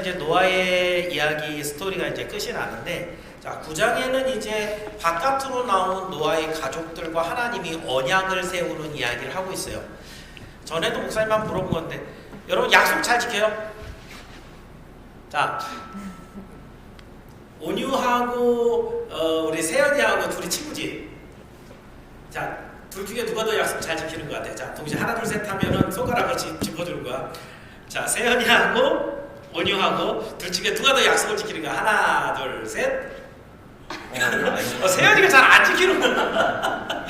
이제 노아의 이야기 스토리가 이제 끝이 나는데, 자 9장에는 이제 바깥으로 나온 노아의 가족들과 하나님이 언약을 세우는 이야기를 하고 있어요. 전에도 목사님만 물어본 건데, 여러분 약속 잘 지켜요? 자, 온유하고 우리 세연이하고 둘이 친구지. 자, 둘 중에 누가 더 약속 잘 지키는 것 같아? 자, 동시에 하나 둘 셋 하면은 손가락을 짚어주는 거야. 자, 세연이하고 온유하고 둘 중에 누가 더 약속을 지키는 거야? 하나 둘 셋. 세연이가 잘 안 지키는구나.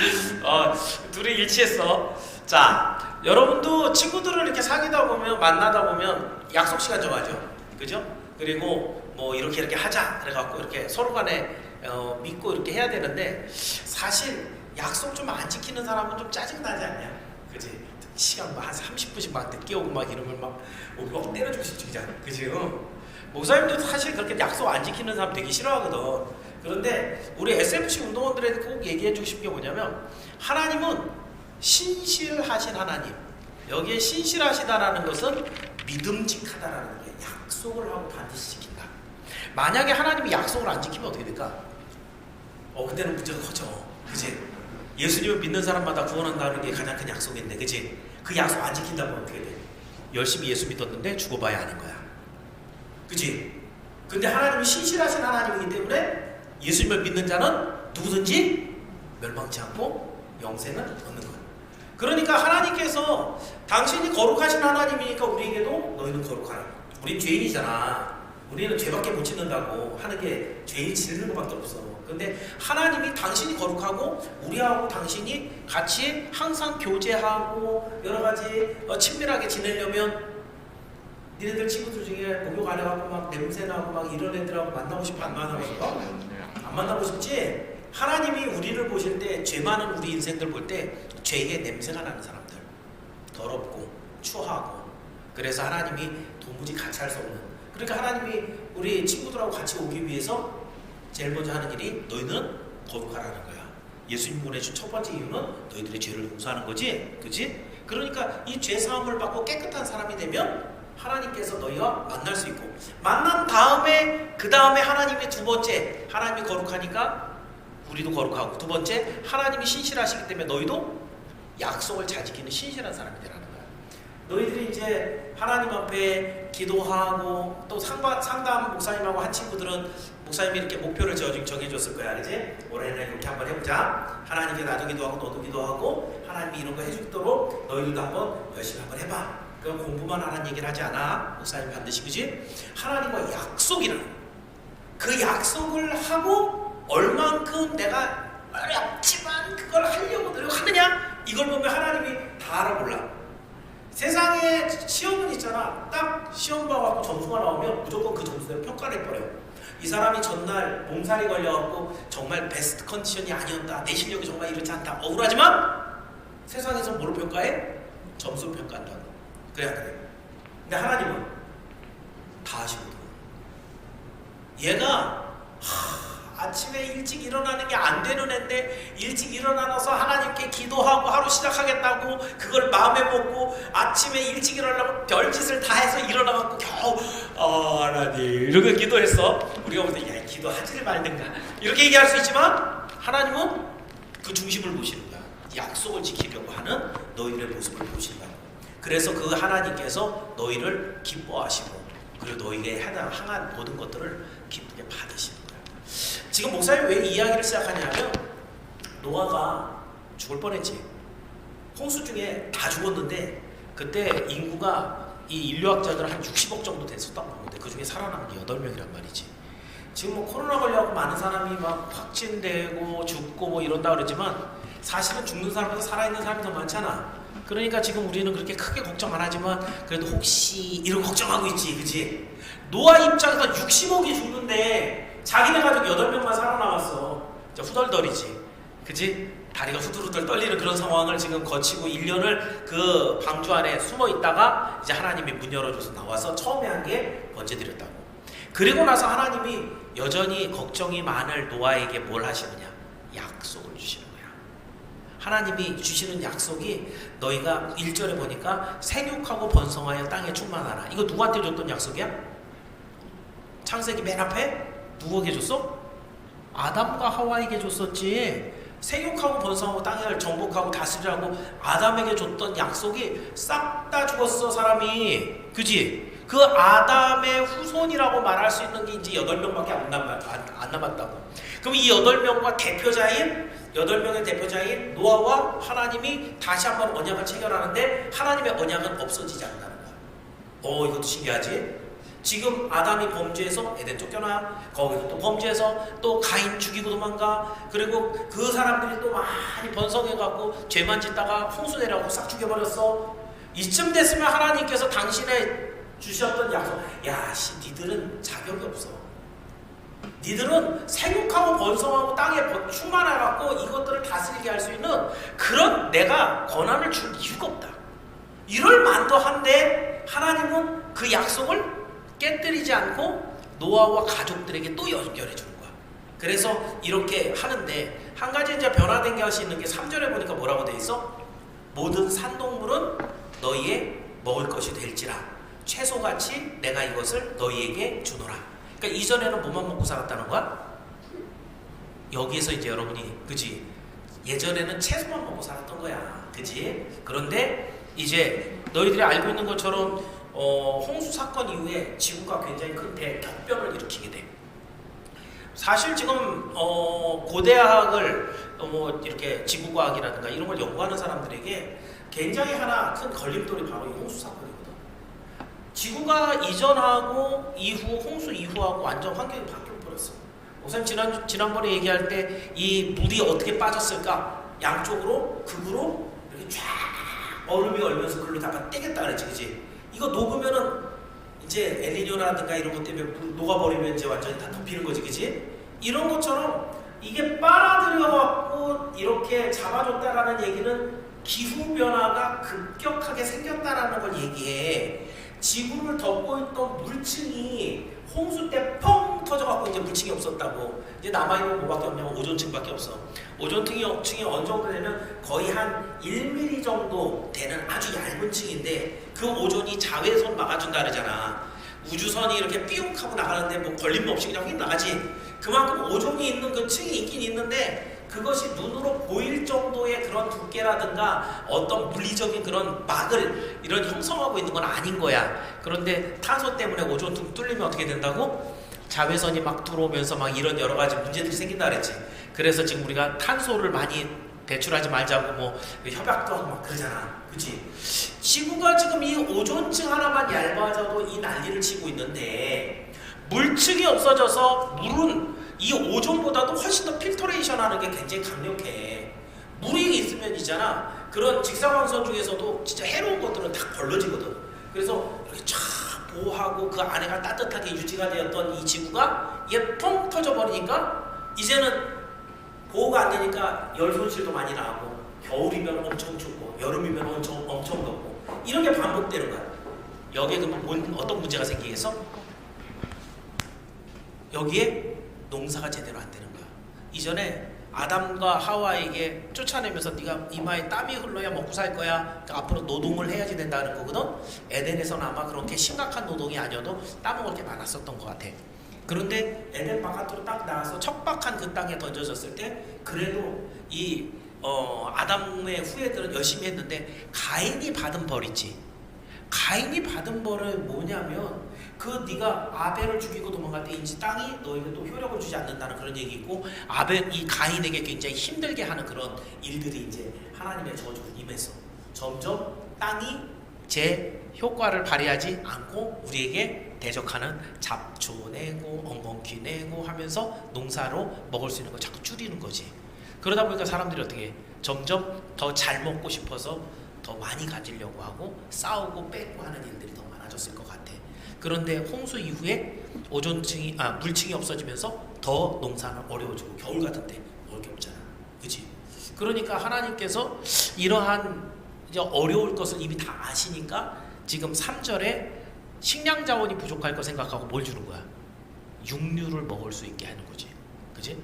둘이 일치했어. 자, 여러분도 친구들을 이렇게 사귀다 보면, 만나다 보면 약속 시간 정하죠. 그죠? 그리고 뭐 이렇게 하자 그래갖고 이렇게 서로 간에 믿고 이렇게 해야 되는데, 사실 약속 좀 안 지키는 사람은 좀 짜증나지 않냐? 그지? 시간 뭐 한 30분씩 막 늦게 오고 막 이러면 막 때려주고 싶지, 그지? 목사님도 사실 그렇게 약속 안 지키는 사람 되게 싫어하거든. 그런데 우리 SFC 운동원들에게 꼭 얘기해주고 싶은 게 뭐냐면, 하나님은 신실하신 하나님. 여기에 신실하시다라는 것은 믿음직하다라는 거예요. 약속을 하고 반드시 지킨다. 만약에 하나님이 약속을 안 지키면 어떻게 될까? 그때는 문제가 커져. 그치? 예수님을 믿는 사람마다 구원한다는 게 가장 큰 약속인데, 그치? 그 약속 안 지킨다면 어떻게 돼? 열심히 예수 믿었는데 죽어봐야 하는 거야. 그치? 근데 하나님이 신실하신 하나님이기 때문에 예수님을 믿는 자는 누구든지 멸망치 않고 영생을 얻는 거야. 그러니까 하나님께서 당신이 거룩하신 하나님이니까 우리에게도 너희는 거룩하라. 우린 죄인이잖아. 우리는 죄밖에 못 짓는다고 하는 게 죄인 짓는 것밖에 없어. 근데 하나님이 당신이 거룩하고 우리하고 당신이 같이 항상 교제하고 여러 가지 친밀하게 지내려면, 니네들 친구들 중에 목욕 안 해갖고 막 냄새나고 막 이런 애들하고 만나고 싶어? 안 만나고 싶어? 안 만나고 싶지? 하나님이 우리를 보실 때, 죄 많은 우리 인생들 볼 때 죄의 냄새가 나는 사람들, 더럽고 추하고, 그래서 하나님이 도무지 같이 할 수 없는, 그러니까 하나님이 우리 친구들하고 같이 오기 위해서 제일 먼저 하는 일이 너희는 거룩하라는 거야. 예수님 보내준 첫 번째 이유는 너희들의 죄를 용서하는 거지, 그치? 그러니까 이 죄 사함을 받고 깨끗한 사람이 되면 하나님께서 너희와 만날 수 있고, 만난 다음에 그 다음에 하나님이 두 번째, 하나님이 거룩하니까 우리도 거룩하고, 두 번째 하나님이 신실하시기 때문에 너희도 약속을 잘 지키는 신실한 사람이 되라는 거야. 너희들이 이제 하나님 앞에 기도하고, 또 상담 목사님하고 한 친구들은 목사님이 이렇게 목표를 정해줬을 거야, 그지? 올해는 이렇게 한번 해보자. 하나님께 나도 기도하고 너도 기도하고 하나님이 이런 거 해주도록 너희들도 한번 열심히 한번 해봐. 그럼 공부만 하라는 얘기를 하지 않아. 목사님 반드시, 그지? 하나님과 약속이라는, 그 약속을 하고 얼만큼 내가 어렵지만 그걸 하려고 노력하느냐, 이걸 보면 하나님이 다 알아볼라. 세상에 시험은 있잖아. 딱 시험 봐갖고 점수가 나오면 무조건 그 점수대로 평가를 해버려. 이 사람이 전날 몸살이 걸려갖고 정말 베스트 컨디션이 아니었다, 내 실력이 정말 이렇지 않다, 억울하지만 세상에서 뭘 평가해? 점수 평가한다고. 그래야 돼. 근데 하나님은 다 하시거든. 얘가 아침에 일찍 일어나는 게 안 되는 애인데 일찍 일어나서 하나님께 기도하고 하루 시작하겠다고 그걸 마음에 먹고 아침에 일찍 일어나려고 별짓을 다 해서 일어나갖고 겨우 하나님 이렇게 기도했어. 우리가 볼 때 야, 기도하지를 말든가 이렇게 얘기할 수 있지만, 하나님은 그 중심을 보시는 거야. 약속을 지키려고 하는 너희들의 모습을 보신다고. 그래서 그 하나님께서 너희를 기뻐하시고, 그리고 너희에게 향한 모든 것들을 기쁘게 받으시는 거야. 지금 목사님이 왜 이 이야기를 시작하냐면, 노아가 죽을 뻔했지. 홍수 중에 다 죽었는데 그때 인구가 이 인류학자들 한 60억 정도 됐었다고 보는데 그 중에 살아남은 게 8명이란 말이지. 지금 뭐 코로나 걸려갖고 많은 사람이 막 확진되고 죽고 뭐 이런다 그러지만, 사실은 죽는 사람보다 살아있는 사람이 더 많잖아. 그러니까 지금 우리는 그렇게 크게 걱정 안 하지만 그래도 혹시 이런 걱정하고 있지, 그치? 노아 입장에서 60억이 죽는데 자기네 가족 8명만 살아남았어. 후덜덜이지, 그치? 다리가 후들후들 떨리는 그런 상황을 지금 거치고 1년을 그 방주 안에 숨어 있다가 이제 하나님이 문 열어줘서 나와서 처음에 한 게 번제드렸다고. 그리고 나서 하나님이 여전히 걱정이 많을 노아에게 뭘 하시느냐? 약속을 주시는 거야. 하나님이 주시는 약속이, 너희가 1절에 보니까 생육하고 번성하여 땅에 충만하라. 이거 누구한테 줬던 약속이야? 창세기 맨 앞에 누구에게 줬어? 아담과 하와에게 줬었지. 생육하고 번성하고 땅을 정복하고 다스리라고 아담에게 줬던 약속이 싹 다 죽었어, 사람이. 그지? 그 아담의 후손이라고 말할 수 있는 게 이제 8명밖에 안 남았다고. 그럼 이 8명과 대표자인 8명의 대표자인 노아와 하나님이 다시 한번 언약을 체결하는데 하나님의 언약은 없어지지 않는다는 거야. 이것도 신기하지? 지금 아담이 범죄해서 에덴 쫓겨나, 거기서 또 범죄해서 또 가인 죽이고 도망가, 그리고 그 사람들이 또 많이 번성해갖고 죄만 짓다가 홍수 내려가고 싹 죽여버렸어. 이쯤 됐으면 하나님께서 당신의 주셨던 약속, 니들은 자격이 없어. 니들은 생육하고 번성하고 땅에 충만해갖고 이것들을 다스리게 할 수 있는 그런 내가 권한을 줄 이유가 없다. 이럴 만도 한데 하나님은 그 약속을 깨뜨리지 않고 노아와 가족들에게 또 연결해 주는 거야. 그래서 이렇게 하는데 한 가지 이제 변화된 게 할 수 있는 게 3절에 보니까 뭐라고 돼 있어? 모든 산동물은 너희의 먹을 것이 될지라 채소같이 내가 이것을 너희에게 주노라. 그러니까 이전에는 뭐만 먹고 살았다는 거야? 여기에서 이제 여러분이, 그지? 예전에는 채소만 먹고 살았던 거야. 그지? 그런데 이제 너희들이 알고 있는 것처럼 홍수 사건 이후에 지구가 굉장히 큰 대격변을 일으키게 돼. 사실 지금 고대학을 이렇게 지구과학이라든가 이런 걸 연구하는 사람들에게 굉장히 하나 큰 걸림돌이 바로 이 홍수 사건이거든. 지구가 이전하고 이후, 홍수 이후하고 완전 환경이 바뀌어버렸어. 목사님 지난번에 얘기할 때 이 물이 어떻게 빠졌을까? 양쪽으로 극으로 이렇게 쫙 얼음이 얼면서 글로 다 떼겠다 그랬지, 그지? 이거 녹으면은 이제 엘니뇨라든가 이런 것 때문에 녹아버리면 이제 완전히 다 덮이는 거지, 그지? 이런 것처럼 이게 빨아들여갖고 이렇게 잡아줬다라는 얘기는 기후변화가 급격하게 생겼다라는 걸 얘기해. 지구를 덮고 있던 물층이 홍수 때 펑 터져갖고 이제 물층이 없었다고. 이제 남아있는 뭐밖에 없냐면 오존층밖에 없어. 오존층이 어느 정도 되면 거의 한 1mm 정도 되는 아주 얇은 층인데 그 오존이 자외선 막아준다 그러잖아. 우주선이 이렇게 삐용 하고 나가는데 뭐 걸림 없이 그냥 휙 나가지. 그만큼 오존이 있는 그 층이 있긴 있는데 그것이 눈으로 보일 정도의 그런 두께라든가 어떤 물리적인 그런 막을 이런 형성하고 있는 건 아닌 거야. 그런데 탄소 때문에 오존층 뚫리면 어떻게 된다고? 자외선이 막 들어오면서 막 이런 여러 가지 문제들이 생긴다 그랬지. 그래서 지금 우리가 탄소를 많이 배출하지 말자고 뭐 협약도 하고 막 그러잖아. 그치? 지구가 지금 이 오존층 하나만 얇아져도 이 난리를 치고 있는데 물층이 없어져서 물은 이 오존보다도 훨씬 더 필터레이션 하는 게 굉장히 강력해. 물이 있으면 있잖아. 그런 직사광선 중에서도 진짜 해로운 것들은 다 걸러지거든. 그래서 이렇게 쫙 보호하고 그 안에가 따뜻하게 유지가 되었던 이 지구가 이게 펑 터져버리니까 이제는 보호가 안 되니까 열 손실도 많이 나고 겨울이면 엄청 춥고 여름이면 엄청 덥고 이런 게 반복되는 거야. 여기에 그러면 어떤 문제가 생기겠어? 여기에 농사가 제대로 안 되는 거야. 이전에 아담과 하와에게 쫓아내면서 네가 이마에 땀이 흘러야 먹고 살 거야. 그러니까 앞으로 노동을 해야지 된다는 거거든. 에덴에서는 아마 그렇게 심각한 노동이 아니어도 땀은 그렇게 많았었던 것 같아. 그런데 에덴 바깥으로 딱 나와서 척박한 그 땅에 던져졌을 때 그래도 이 아담의 후예들은 열심히 했는데 가인이 받은 벌 있지. 가인이 받은 벌은 뭐냐면 네가 아벨을 죽이고 도망갈 때 이제 땅이 너에게 또 효력을 주지 않는다는 그런 얘기 있고 이 가인에게 굉장히 힘들게 하는 그런 일들이 이제 하나님의 저주로 임해서 점점 땅이 제 효과를 발휘하지 않고 우리에게 대적하는 잡초 내고 엉겅퀴 내고 하면서 농사로 먹을 수 있는 걸 자꾸 줄이는 거지. 그러다 보니까 사람들이 어떻게 점점 더 잘 먹고 싶어서 더 많이 가지려고 하고 싸우고 뺏고 하는 일들이 더 많아졌을 것 같아. 그런데 홍수 이후에 물층이 없어지면서 더 농사는 어려워지고 겨울 같은 때 먹을 게 없잖아. 그치? 그러니까 하나님께서 이러한 이제 어려울 것을 이미 다 아시니까 지금 3절에 식량 자원이 부족할 거 생각하고 뭘 주는 거야? 육류를 먹을 수 있게 하는 거지. 그치?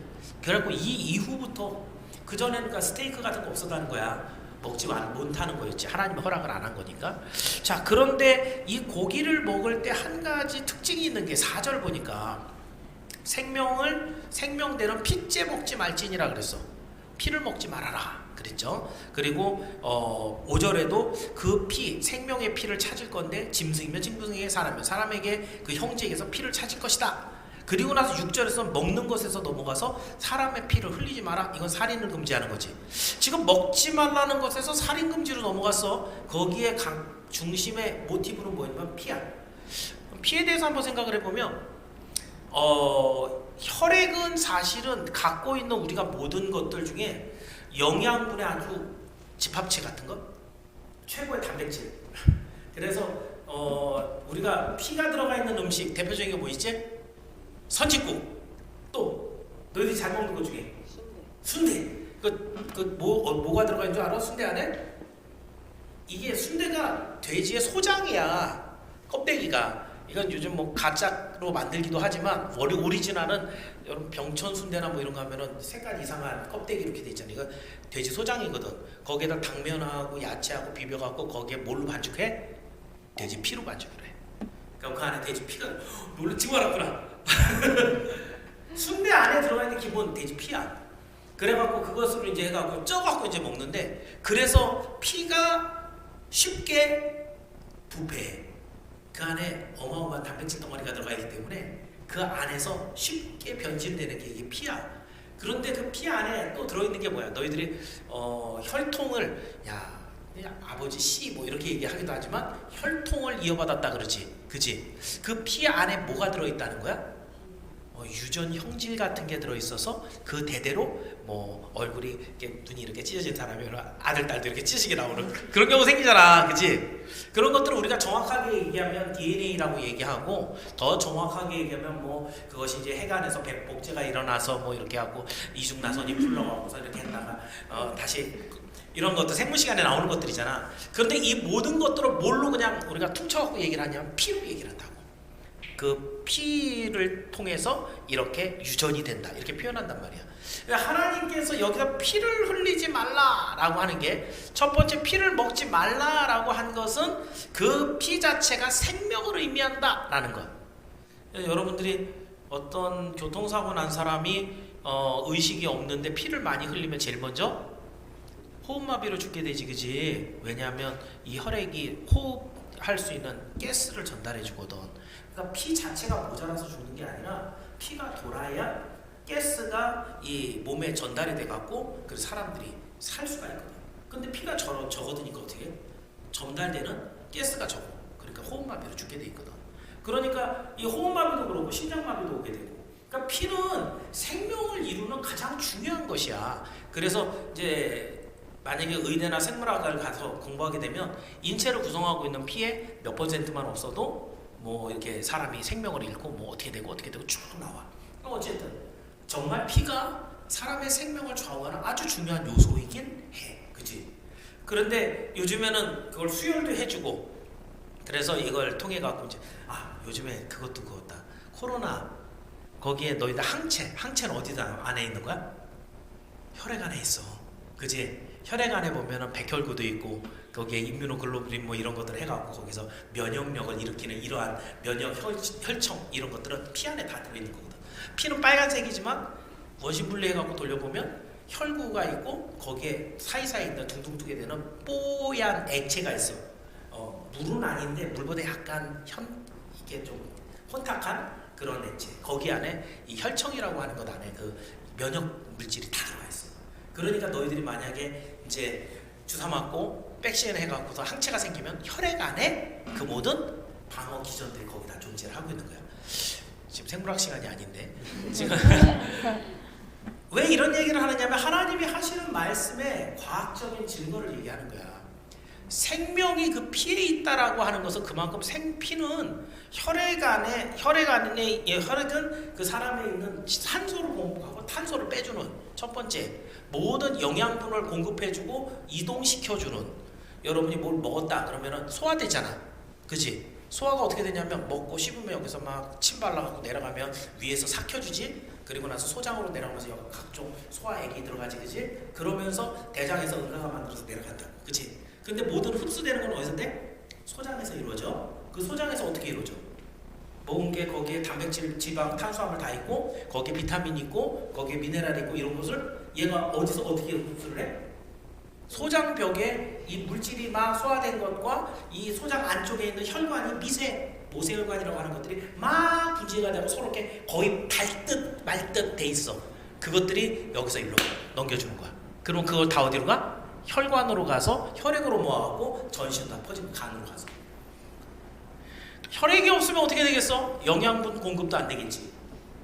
그래갖고 이 이후부터 그전에는 그러니까 스테이크 같은 거 없었다는 거야. 먹지 못하는 거였지. 하나님이 허락을 안 한 거니까. 자, 그런데 이 고기를 먹을 때 한 가지 특징이 있는 게 4절 보니까 생명되는 피째 먹지 말지니라 그랬어. 피를 먹지 말아라 그랬죠. 그리고 5절에도 그 피, 생명의 피를 찾을 건데 짐승이면 짐승에게, 사람이면 사람에게, 그 형제에게서 피를 찾을 것이다. 그리고 나서 6절에서 먹는 것에서 넘어가서 사람의 피를 흘리지 마라. 이건 살인을 금지하는 거지. 지금 먹지 말라는 것에서 살인 금지로 넘어갔어. 거기에 중심의 모티브는 뭐냐면 피야. 피에 대해서 한번 생각을 해보면 혈액은 사실은 갖고 있는 우리가 모든 것들 중에 영양분의 아주 집합체 같은 것, 최고의 단백질. 그래서 우리가 피가 들어가 있는 음식 대표적인 게 뭐 있지? 선짓국. 또 너희들이 잘 먹는 것 중에 순대. 뭐가 들어가 있는 줄 알아? 순대 안에? 이게 순대가 돼지의 소장이야. 껍데기가. 이건 요즘 뭐 가짜로 만들기도 하지만 오리지널은 여러분 병천 순대나 뭐 이런 거 하면은 색깔 이상한 껍데기 이렇게 돼 있잖아요. 이거 돼지 소장이거든. 거기에다 당면하고 야채하고 비벼갖고 거기에 뭘로 반죽해? 돼지 피로 반죽을 해. 그러니까 그 안에 돼지 피가 놀라지 말았구나. 순대 안에 들어가 있는 기본 돼지 피야. 그래갖고 그것으로 이제 해갖고 쪄갖고 이제 먹는데, 그래서 피가 쉽게 부패해. 그 안에 어마어마한 단백질 덩어리가 들어가 있기 때문에 그 안에서 쉽게 변질되는 게 이게 피야. 그런데 그 피 안에 또 들어있는 게 뭐야? 너희들이 혈통을 그냥 아버지 씨 뭐 이렇게 얘기하기도 하지만 혈통을 이어받았다 그러지, 그지? 그 피 안에 뭐가 들어있다는 거야? 유전 형질 같은 게 들어있어서 그 대대로 뭐 얼굴이 이렇게 눈이 이렇게 찢어진 사람이 아들 딸도 이렇게 찢어지게 나오는 그런 경우 생기잖아, 그지? 그런 것들을 우리가 정확하게 얘기하면 DNA라고 얘기하고, 더 정확하게 얘기하면 뭐 그것이 이제 해간에서 백복제가 일어나서 뭐 이렇게 하고 이중나선이 풀러가고서 이렇게 했다가 다시 이런 것도 생물 시간에 나오는 것들이잖아. 그런데 이 모든 것들을 뭘로 그냥 우리가 퉁쳐갖고 얘기를 하냐면 피로 얘기를 한다고. 그 피를 통해서 이렇게 유전이 된다, 이렇게 표현한단 말이야. 그러니까 하나님께서 여기서 피를 흘리지 말라라고 하는 게, 첫 번째 피를 먹지 말라라고 한 것은 그 피 자체가 생명을 의미한다라는 것. 여러분들이 어떤 교통사고 난 사람이 의식이 없는데 피를 많이 흘리면 제일 먼저 호흡마비로 죽게 되지, 그지? 왜냐하면 이 혈액이 호흡할 수 있는 가스를 전달해 주거든. 그러니까 피 자체가 모자라서 죽는 게 아니라 피가 돌아야 가스가 이 몸에 전달이 돼갖고 그 사람들이 살 수가 있거든. 근데 피가 적어드니까 어떻게? 전달되는 가스가 적어. 그러니까 호흡마비로 죽게 돼 있거든. 그러니까 이 호흡마비도 그렇고 심장마비도 오게 되고. 그러니까 피는 생명을 이루는 가장 중요한 것이야. 그래서 이제 만약에 의대나 생물학을 가서 공부하게 되면 인체를 구성하고 있는 피에 몇 %만 없어도 뭐 이렇게 사람이 생명을 잃고 뭐 어떻게 되고 쭉 나와. 어쨌든 정말 피가 사람의 생명을 좌우하는 아주 중요한 요소이긴 해, 그치? 그런데 요즘에는 그걸 수혈도 해주고, 그래서 이걸 통해 갖고 이제 요즘에 그것다. 코로나 거기에 너희들 항체는 어디다 안에 있는 거야? 혈액 안에 있어, 그치? 혈액 안에 보면은 백혈구도 있고 거기에 임뮤노글로불린 뭐 이런 것들 해갖고 거기서 면역력을 일으키는 이러한 면역 혈청 이런 것들은 피 안에 다 들어있는 거거든. 피는 빨간색이지만 원심 분리해갖고 돌려보면 혈구가 있고 거기에 사이사이 있는 둥둥뜨게 되는 뽀얀 액체가 있어. 물은 아닌데 물보다 약간 이게 좀 혼탁한 그런 액체. 거기 안에 이 혈청이라고 하는 것 안에 그 면역 물질이 다 들어가 있어. 그러니까 너희들이 만약에 이제 주사 맞고 백신 해갖고서 항체가 생기면 혈액 안에 그 모든 방어 기전들이 거기다 존재를 하고 있는 거야. 지금 생물학 시간이 아닌데 지금 왜 이런 얘기를 하느냐면 하나님이 하시는 말씀에 과학적인 증거를 얘기하는 거야. 생명이 그 피에 있다라고 하는 것은 그만큼 피는 혈액은 그 사람에 있는 산소를 공급하고 탄소를 빼주는 첫 번째 모든 영양분을 공급해주고 이동시켜주는. 여러분이 뭘 먹었다 그러면은 소화되잖아, 그치? 소화가 어떻게 되냐면 먹고 씹으면 여기서 막 침 발라갖고 내려가면 위에서 삭혀주지. 그리고 나서 소장으로 내려가면서 여기 각종 소화액이 들어가지, 그지? 그러면서 대장에서 응가가 만들어서 내려간다, 그치? 근데 모든 흡수되는 건 어디서 돼? 소장에서 이루어져. 그 소장에서 어떻게 이루어져? 먹은 게 거기에 단백질, 지방, 탄수화물 다 있고 거기에 비타민 있고 거기에 미네랄 있고 이런 것을 얘가 어디서 어떻게 흡수를 해? 소장벽에 이 물질이 막 소화된 것과 이 소장 안쪽에 있는 혈관이 모세혈관이라고 하는 것들이 막 분지가 되고 서로 이렇게 거의 닳듯 말듯 돼 있어. 그것들이 여기서 일로 넘겨주는 거야. 그럼 그걸 다 어디로 가? 혈관으로 가서 혈액으로 모아갖고 전신 다 퍼지고 간으로 가서. 혈액이 없으면 어떻게 되겠어? 영양분 공급도 안 되겠지.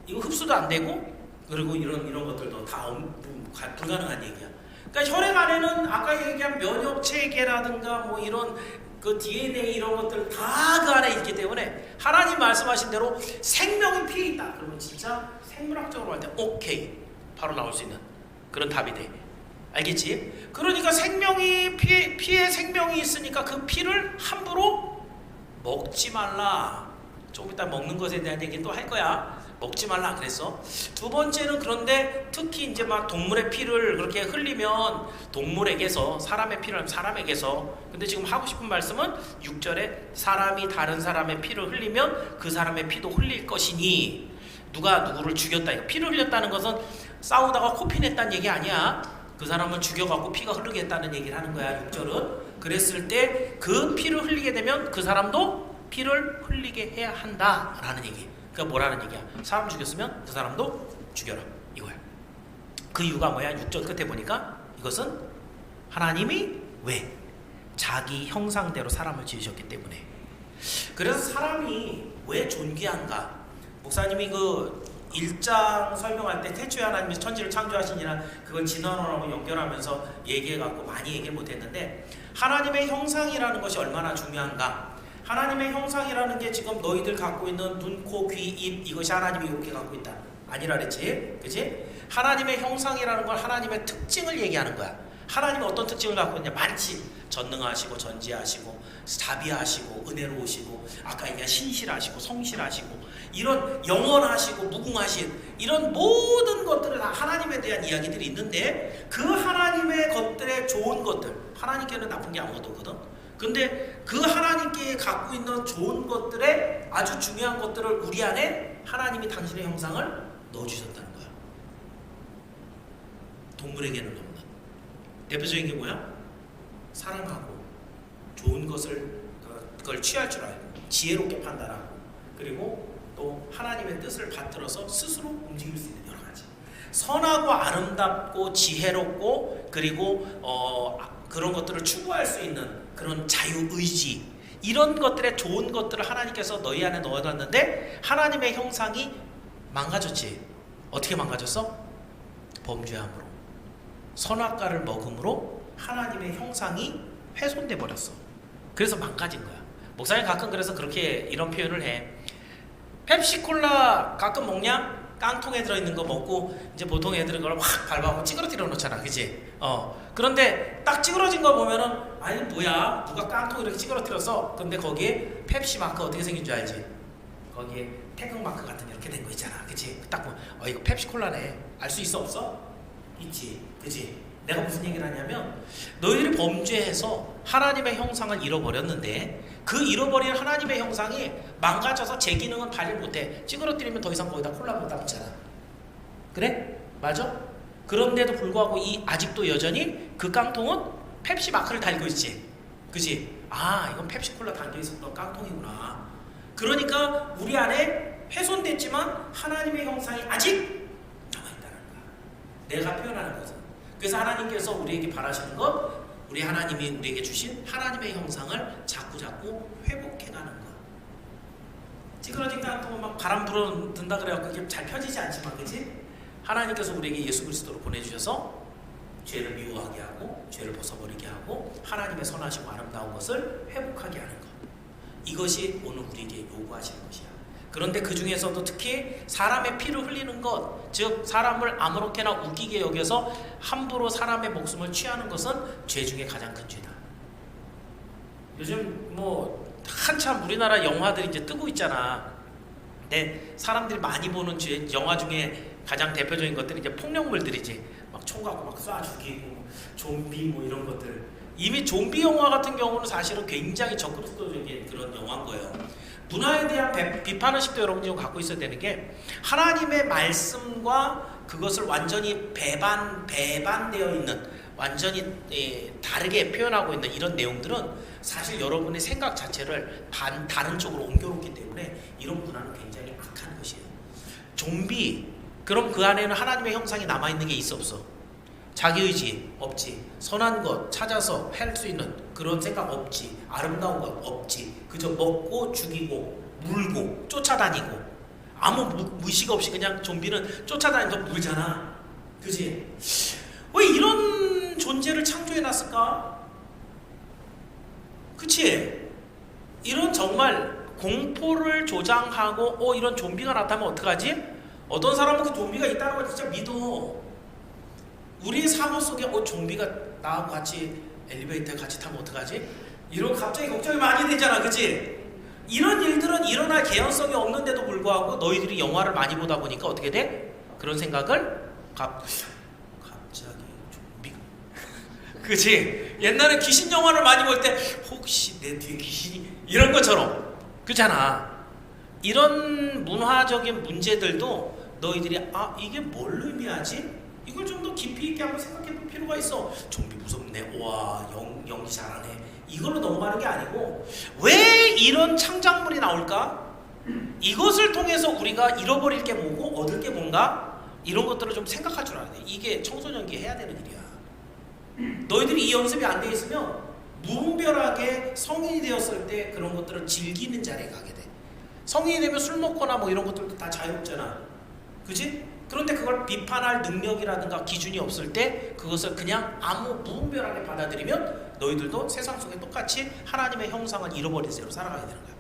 이거 흡수도 안 되고, 그리고 이런 것들도 다 불가능한 얘기야. 그러니까 혈액 안에는 아까 얘기한 면역 체계라든가 뭐 이런 그 DNA 이런 것들 다 그 안에 있기 때문에 하나님 말씀하신 대로 생명이 피에 있다. 그러면 진짜 생물학적으로 할 때 오케이 바로 나올 수 있는 그런 답이 돼. 알겠지? 그러니까 생명이 피에 생명이 있으니까 그 피를 함부로 먹지 말라. 조금 이따 먹는 것에 대한 얘기 또 할 거야. 먹지 말라 그랬어. 두 번째는 그런데 특히 이제 막 동물의 피를 그렇게 흘리면 동물에게서 사람의 피를 사람에게서 근데 지금 하고 싶은 말씀은 6절에 사람이 다른 사람의 피를 흘리면 그 사람의 피도 흘릴 것이니 누가 누구를 죽였다. 피를 흘렸다는 것은 싸우다가 코피 냈다는 얘기 아니야. 그 사람을 죽여갖고 피가 흐르게 했다는 얘기를 하는 거야. 6절은. 그랬을 때 그 피를 흘리게 되면 그 사람도 피를 흘리게 해야 한다라는 얘기. 그러니까 뭐라는 얘기야? 사람 죽였으면 그 사람도 죽여라 이거야. 그 이유가 뭐야? 6절 끝에 보니까 이것은 하나님이 왜? 자기 형상대로 사람을 지으셨기 때문에. 그래서 사람이 왜 존귀한가? 목사님이 그 1장 설명할 때 태초에 하나님이 천지를 창조하시니라 그걸 진화론하고 연결하면서 얘기해갖고 많이 얘기를 못했는데 하나님의 형상이라는 것이 얼마나 중요한가? 하나님의 형상이라는 게 지금 너희들 갖고 있는 눈, 코, 귀, 입 이것이 하나님이 이렇게 갖고 있다 아니라 그랬지? 그치? 하나님의 형상이라는 건 하나님의 특징을 얘기하는 거야. 하나님이 어떤 특징을 갖고 있냐? 많지. 전능하시고 전지하시고 자비하시고 은혜로우시고 아까 얘기한 신실하시고 성실하시고 이런 영원하시고 무궁하신 이런 모든 것들은 다 하나님에 대한 이야기들이 있는데 그 하나님의 것들의 좋은 것들 하나님께는 나쁜 게 아무것도 없거든. 근데 그 하나님께 갖고 있는 좋은 것들의 아주 중요한 것들을 우리 안에 하나님이 당신의 형상을 넣어주셨다는 거야. 동물에게는 없는 대표적인 게 뭐야? 사랑하고 좋은 것을 그걸 취할 줄 알고 지혜롭게 판단하고 그리고 또 하나님의 뜻을 받들어서 스스로 움직일 수 있는 여러 가지 선하고 아름답고 지혜롭고 그리고 그런 것들을 추구할 수 있는 그런 자유의지 이런 것들의 좋은 것들을 하나님께서 너희 안에 넣어놨는데 하나님의 형상이 망가졌지. 어떻게 망가졌어? 범죄함으로 선악과를 먹음으로 하나님의 형상이 훼손돼 버렸어. 그래서 망가진 거야. 목사님 가끔 그래서 그렇게 이런 표현을 해. 펩시콜라 가끔 먹냐? 깡통에 들어있는 거 먹고 이제 보통 애들은 그걸 확 밟아서 찌그러뜨려 놓잖아, 그치? 그런데 딱 찌그러진 거 보면은 아니 뭐야 누가 깡통 이렇게 찌그러뜨렸어? 근데 거기에 펩시 마크 어떻게 생긴 줄 알지? 거기에 태극 마크 같은 이렇게 된 거 있잖아, 그치? 딱 보면 이거 펩시콜라네. 알 수 있어 없어? 있지, 그치? 내가 무슨 얘기를 하냐면 너희들이 범죄해서 하나님의 형상을 잃어버렸는데 그 잃어버린 하나님의 형상이 망가져서 제 기능은 발휘 못해. 찌그러뜨리면 더 이상 거기다 콜라 못 담잖아. 그래? 맞아? 그런데도 불구하고 아직도 여전히 그 깡통은 펩시 마크를 달고 있지. 그치? 아 이건 펩시콜라 담겨있었던 깡통이구나. 그러니까 우리 안에 훼손됐지만 하나님의 형상이 아직 남아있다는 거야. 내가 표현하는 것은. 그래서 하나님께서 우리에게 바라시는 것, 우리 하나님이 우리에게 주신 하나님의 형상을 자꾸자꾸 회복해가는 것. 찌그러진 깡통은 막 바람 불어든다 그래갖고 그게 잘 펴지지 않지만, 그치? 하나님께서 우리에게 예수 그리스도를 보내주셔서 죄를 미워하게 하고 죄를 벗어버리게 하고 하나님의 선하시고 아름다운 것을 회복하게 하는 것. 이것이 오늘 우리에게 요구하시는 것이야. 그런데 그 중에서도 특히 사람의 피를 흘리는 것, 즉 사람을 아무렇게나 웃기게 여겨서 함부로 사람의 목숨을 취하는 것은 죄 중에 가장 큰 죄다. 요즘 한참 우리나라 영화들이 이제 뜨고 있잖아. 근데 사람들이 많이 보는 영화 중에 가장 대표적인 것들이 이제 폭력물들이지. 막 총 갖고 막 쏴 죽이고 좀비 뭐 이런 것들. 이미 좀비 영화 같은 경우는 사실은 굉장히 적극적인 그런 영화인 거예요. 문화에 대한 비판 의식도 여러분들이 갖고 있어야 되는 게 하나님의 말씀과 그것을 완전히 배반되어 있는 완전히 다르게 표현하고 있는 이런 내용들은 사실 여러분의 생각 자체를 다른 쪽으로 옮겨놓기 때문에 이런 문화는 굉장히 악한 것이에요. 좀비, 그럼 그 안에는 하나님의 형상이 남아있는 게 있어 없어? 자기의지 없지. 선한 것 찾아서 할 수 있는 그런 생각 없지. 아름다운 것 없지. 그저 먹고 죽이고 물고 쫓아다니고 아무 무의식 없이 그냥 좀비는 쫓아다니면서 물잖아. 그지? 왜 이런 존재를 창조해놨을까? 그치? 이런 정말 공포를 조장하고 이런 좀비가 나타나면 어떡하지? 어떤 사람은 그 좀비가 있다는 걸 진짜 믿어. 우리 사고 속에 좀비가 나하고 같이 엘리베이터에 같이 타면 어떡하지? 이런 갑자기 걱정이 많이 되잖아. 그치? 이런 일들은 일어날 개연성이 없는데도 불구하고 너희들이 영화를 많이 보다 보니까 어떻게 돼? 그런 생각을 갑자기 좀비 그치? 옛날에 귀신 영화를 많이 볼 때 혹시 내 뒤에 귀신이 이런 것처럼 그렇잖아. 이런 문화적인 문제들도 너희들이 이게 뭘 의미하지? 이걸 좀 더 깊이 있게 한번 생각해 볼 필요가 있어. 좀비 무섭네. 와, 연기 잘하네. 이걸로 넘어가는 게 아니고 왜 이런 창작물이 나올까? 이것을 통해서 우리가 잃어버릴 게 뭐고 얻을 게 뭔가? 이런 것들을 좀 생각할 줄 알아야 돼. 이게 청소년기에 해야 되는 일이야. 너희들이 이 연습이 안 돼 있으면 무분별하게 성인이 되었을 때 그런 것들을 즐기는 자리에 가게 돼. 성인이 되면 술 먹거나 뭐 이런 것들도 다 자유롭잖아. 그지? 그런데 그걸 비판할 능력이라든가 기준이 없을 때 그것을 그냥 아무 무분별하게 받아들이면 너희들도 세상 속에 똑같이 하나님의 형상을 잃어버린 채로 살아가게 되는 거야.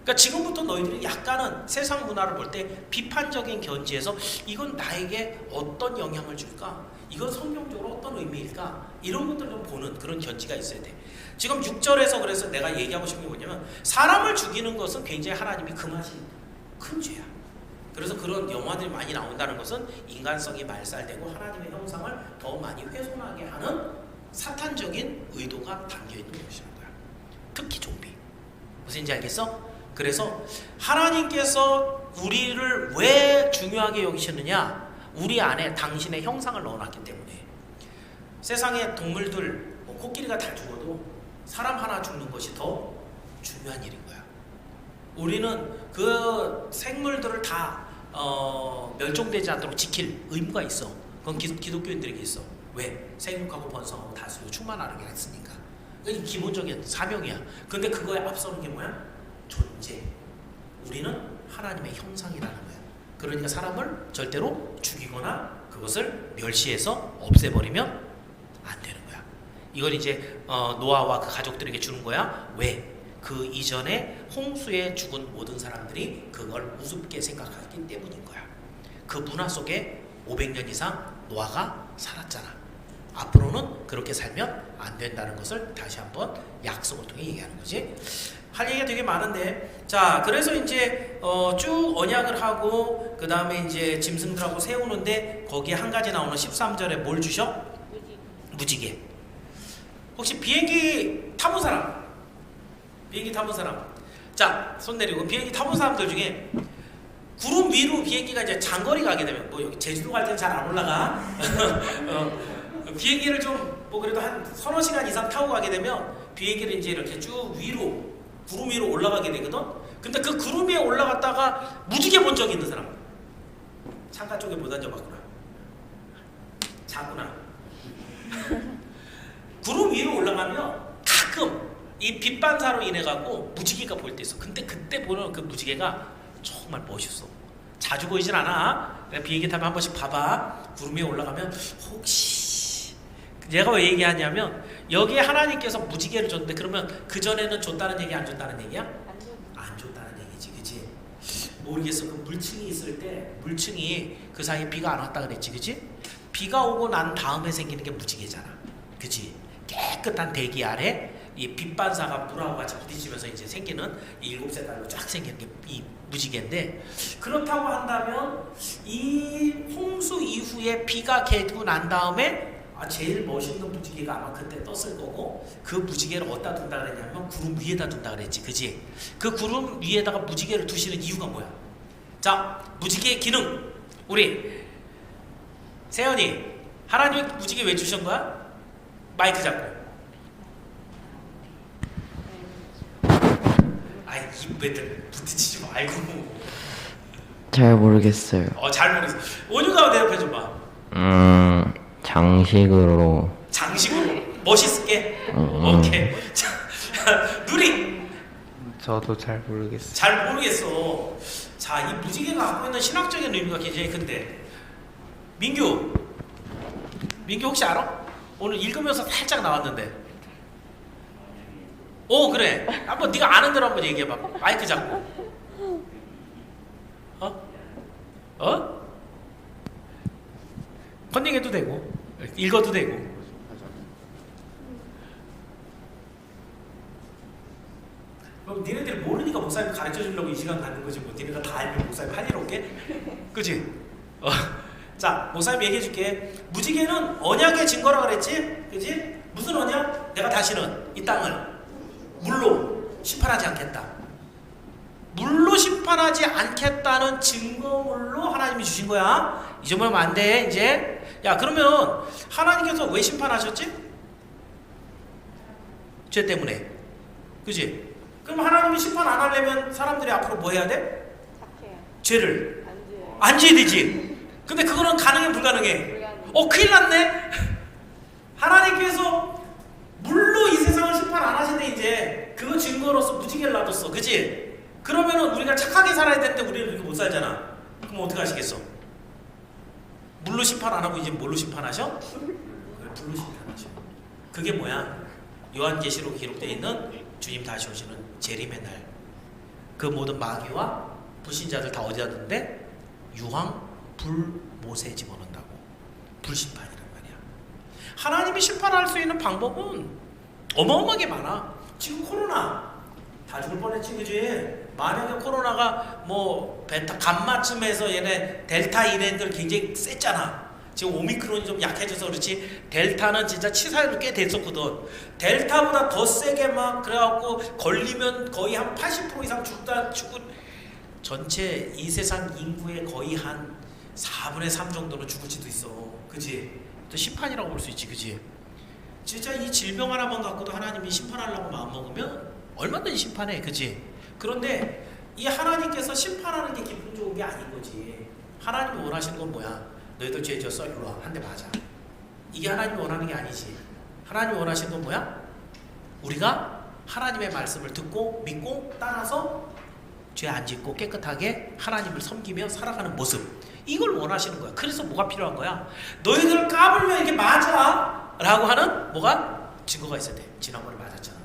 그러니까 지금부터 너희들이 약간은 세상 문화를 볼 때 비판적인 견지에서 이건 나에게 어떤 영향을 줄까? 이건 성경적으로 어떤 의미일까? 이런 것들을 좀 보는 그런 견지가 있어야 돼. 지금 6절에서 그래서 내가 얘기하고 싶은 게 뭐냐면 사람을 죽이는 것은 굉장히 하나님이 금하신 큰 죄야. 그래서 그런 영화들이 많이 나온다는 것은 인간성이 말살되고 하나님의 형상을 더 많이 훼손하게 하는 사탄적인 의도가 담겨있는 것이라는 거야. 특히 좀비. 무슨지 알겠어? 그래서 하나님께서 우리를 왜 중요하게 여기셨느냐? 우리 안에 당신의 형상을 넣어놨기 때문에. 세상의 동물들 코끼리가 다 죽어도 사람 하나 죽는 것이 더 중요한 일인 거야. 우리는 그 생물들을 다 멸종되지 않도록 지킬 의무가 있어. 그건 기독교인들에게 있어. 왜? 생육하고 번성하고 다스리고 충만하는 게 있으니까. 그게 기본적인 사명이야. 근데 그거에 앞서는 게 뭐야? 존재. 우리는 하나님의 형상이라는 거야. 그러니까 사람을 절대로 죽이거나 그것을 멸시해서 없애버리면 안 되는 거야. 이걸 이제 노아와 그 가족들에게 주는 거야. 왜? 그 이전에 홍수에 죽은 모든 사람들이 그걸 우습게 생각하기 때문인 거야. 그 문화 속에 500년 이상 노아가 살았잖아. 앞으로는 그렇게 살면 안 된다는 것을 다시 한번 약속을 통해 얘기하는 거지. 할 얘기가 되게 많은데, 자, 그래서 이제 쭉 언약을 하고 그 다음에 이제 짐승들하고 세우는데 거기에 한 가지 나오는 13절에 뭘 주셔? 무지개. 혹시 비행기 타본 사람? 비행기 타본 사람? 자, 손 내리고. 비행기 타본 사람들 중에 구름 위로 비행기가 이제 장거리 가게 되면, 뭐 여기 제주도 갈 때는 잘 안 올라가. 비행기를 좀 뭐 그래도 한 서너 시간 이상 타고 가게 되면 비행기를 이제 이렇게 쭉 위로, 구름 위로 올라가게 되거든. 근데 그 구름 위에 올라갔다가 무지개 본 적이 있는 사람? 창가 쪽에 못 앉아봤구나. 자구나. 구름 위로 올라가면 가끔 이 빛반사로 인해 갖고 무지개가 보일 때 있어. 근데 그때 보는 그 무지개가 정말 멋있어. 자주 보이진 않아. 비행기 타면 한 번씩 봐봐. 구름 위에 올라가면 혹시 얘가 왜 얘기하냐면 여기에 하나님께서 무지개를 줬는데 그러면 그 전에는 줬다는 얘기 안 줬다는 얘기야? 안 줬다는 얘기지, 그치? 모르겠어. 그 물층이 있을 때 물층이 그 사이에 비가 안 왔다 그랬지, 그치? 비가 오고 난 다음에 생기는 게 무지개잖아, 그치? 깨끗한 대기 아래 이 빛 반사가 물하고 같이 부딪히면서 이제 생기는 이 7색깔로 쫙 생기는 게 이 무지개인데, 그렇다고 한다면 이 홍수 이후에 비가 개고 난 다음에 제일 멋있는 무지개가 아마 그때 떴을 거고, 그 무지개를 어디다 둔다 그랬냐면 구름 위에다 둔다 그랬지, 그지? 그 구름 위에다가 무지개를 두시는 이유가 뭐야? 자, 무지개의 기능, 우리 세연이, 하나님이 무지개 왜 주신 거야? 마이크 잡고. 아이, 입에들 부딪히지 말고. 잘 모르겠어요. 잘 모르겠어. 원유가 대답해줘봐. 장식으로. 장식으로 멋있게. 오케이. 자, 누리. 저도 잘 모르겠어요. 잘 모르겠어. 자, 이 무지개가 갖고 있는 신학적인 의미가 굉장히 큰데, 민규 혹시 알아? 오늘 읽으면서 살짝 나왔는데. 오, 그래. 한번 네가 아는 대로 한번 얘기해봐. 마이크 잡고. 컨닝해도 되고 읽어도 되고. 그럼 니네들이 모르니까 목사님 가르쳐 주려고 이 시간 갖는 거지, 뭐 니네가 다 알면 목사님 할 일 없게? 그치? 자, 목사님 얘기해 줄게. 무지개는 언약의 증거라 그랬지? 그치? 무슨 언약? 내가 다시는 이 땅을 물로 심판하지 않겠다. 물로 심판하지 않겠다는 증거물로 하나님이 주신 거야. 잊어버리면 안 돼, 이제. 야, 그러면 하나님께서 왜 심판하셨지? 죄 때문에. 그치? 그럼 하나님이 심판 안 하려면 사람들이 앞으로 뭐 해야 돼? 죄를 안 지어야 되지. 근데 그거는 가능해, 불가능해? 큰일 났네. 하나님께서 물로 이 세상을 심판 안 하신대. 이제 그거 증거로서 무지개를 놔뒀어, 그치? 그러면은 우리가 착하게 살아야 되는데 우리는 이렇게 못 살잖아. 그럼 어떻게 하시겠어? 물로 심판 안 하고 이제 뭘로 심판하셔? 불로 심판하셔. 그게 뭐야? 요한계시록 기록되어 있는 주님 다시 오시는 재림의 날. 그 모든 마귀와 불신자들 다 어디다 둔대? 유황 불못에 집어넣는다고. 불심판이란 말이야. 하나님이 심판할 수 있는 방법은 어마어마하게 많아. 지금 코로나 다 죽을 뻔했지, 그지? 만약에 코로나가 뭐 베타 감마쯤에서 얘네 델타 이랜들 굉장히 셌잖아. 지금 오미크론이 좀 약해져서 그렇지, 델타는 진짜 치사율이 꽤 됐었거든. 델타보다 더 세게 막 그래갖고 걸리면 거의 한 80% 이상 죽고, 전체 이 세상 인구의 거의 한 4분의 3 정도는 죽을지도 있어, 그지? 또 심판이라고 볼 수 있지, 그지? 진짜 이 질병 하나만 갖고도 하나님이 심판하려고 마음먹으면 얼마든지 심판해, 그지? 그런데 이 하나님께서 심판하는 게 기분 좋은 게 아닌 거지. 하나님이 원하시는 건 뭐야? 너희들 죄 지었어? 일로 와, 한 대 맞아. 이게 하나님이 원하는 게 아니지. 하나님이 원하시는 건 뭐야? 우리가 하나님의 말씀을 듣고 믿고 따라서 죄 안 짓고 깨끗하게 하나님을 섬기며 살아가는 모습, 이걸 원하시는 거야. 그래서 뭐가 필요한 거야? 너희들 까불면 이게 맞아 라고 하는 뭐가? 증거가 있어야 돼. 지난번에 맞았잖아,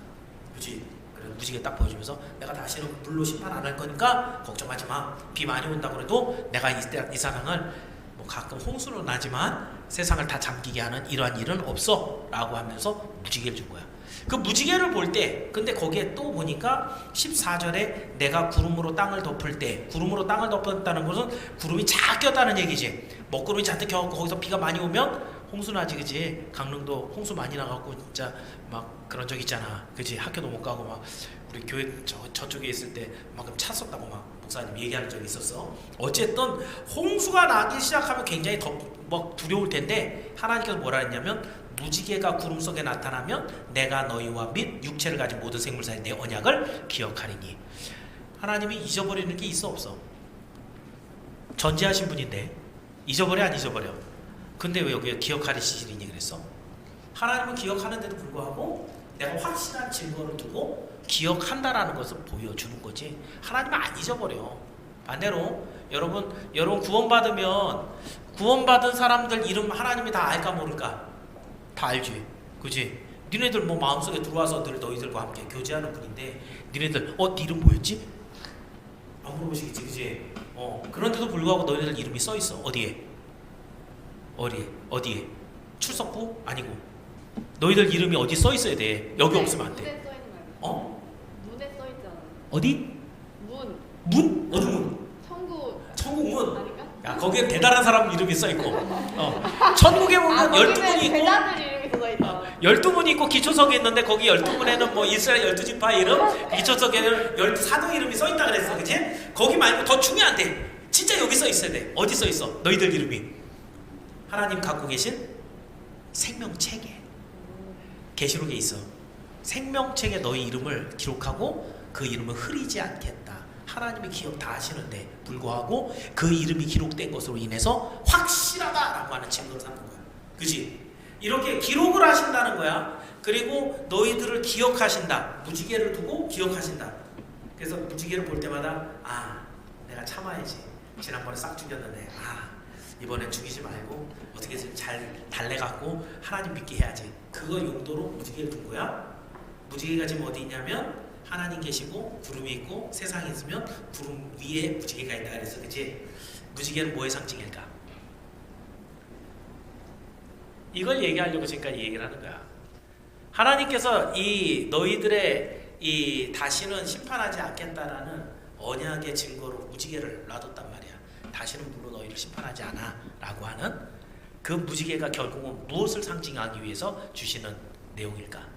그치? 그래, 무지개 딱 보여주면서 내가 다시는 물로 심판 안 할 거니까 걱정하지 마. 비 많이 온다고 해도 내가 이 세상을 뭐 가끔 홍수는 나지만 세상을 다 잠기게 하는 이러한 일은 없어 라고 하면서 무지개를 준 거야. 그 무지개를 볼 때, 근데 거기에 또 보니까 14절에 내가 구름으로 땅을 덮을 때, 구름으로 땅을 덮었다는 것은 구름이 쫙 꼈다는 얘기지. 먹구름이 잔뜩 껴갖고 거기서 비가 많이 오면 홍수 나지, 그지? 강릉도 홍수 많이 나갖고 진짜 막 그런 적 있잖아, 그지? 학교도 못 가고 막 우리 교회 저쪽에 있을 때 막 찼었다고 막 목사님 얘기하는 적이 있었어. 어쨌든 홍수가 나기 시작하면 굉장히 막 두려울 텐데, 하나님께서 뭐라 했냐면 무지개가 구름 속에 나타나면 내가 너희와 및 육체를 가진 모든 생물 사이에 내 언약을 기억하리니. 하나님이 잊어버리는 게 있어, 없어? 전지하신 분인데 잊어버려, 안 잊어버려? 근데 왜 여기에 기억하시리니 그랬어? 하나님은 기억하는데도 불구하고 내가 확실한 증거를 두고 기억한다라는 것을 보여주는 거지. 하나님은 안 잊어버려. 반대로 여러분 구원받은 사람들 이름 하나님이 다 알까 모를까? 다 알지, 그지? 니네들 뭐 마음속에 들어와서 늘 너희들과 함께 교제하는 분인데, 니네들 네 이름 뭐였지? 안 물어보시겠지, 그지? 그런데도 불구하고 너희들 이름이 써 있어. 어디에? 출석부? 아니고 너희들 이름이 어디 써 있어야 돼. 여기 없으면 안 돼. 문에 써 있는 거 아니야? 어? 문에 써 있잖아. 어디? 문. 문? 어느 문? 천국. 천국문. 아닌가? 야, 거기에 대단한 사람 이름이 써 있고. 천국에 보면 12문이 있고. 제자들 이름이 써 있잖아. 12문이 있고 기초석에 있는데 거기 12문에는 뭐 이스라엘 12지파 이름, 기초석에는 12사도 이름이 써 있다 그랬어. 그치? 거기 말고 더 중요한 데. 진짜 여기 써 있어야 돼. 어디 써 있어? 너희들 이름이. 하나님 갖고 계신 생명책에. 계시록에 있어. 생명책에 너희 이름을 기록하고 그 이름을 흐리지 않겠다. 하나님이 기억 다 하시는데 불구하고 그 이름이 기록된 것으로 인해서 확실하다라고 하는 증거를 삼는 거야. 그치? 이렇게 기록을 하신다는 거야. 그리고 너희들을 기억하신다. 무지개를 두고 기억하신다. 그래서 무지개를 볼 때마다 내가 참아야지. 지난번에 싹 죽였는데 이번엔 죽이지 말고 어떻게 잘 달래갖고 하나님 믿게 해야지. 그거 용도로 무지개를 둔 거야. 무지개가 지금 어디 있냐면 하나님 계시고 구름이 있고 세상이 있으면 구름 위에 무지개가 있다 그랬어. 그치? 무지개는 뭐의 상징일까? 이걸 얘기하려고 지금까지 얘기를 하는 거야. 하나님께서 이 너희들의 이 다시는 심판하지 않겠다라는 언약의 증거로 무지개를 놔뒀단 말이야. 다시는 물로 너희를 심판하지 않아 라고 하는 그 무지개가 결국은 무엇을 상징하기 위해서 주시는 내용일까?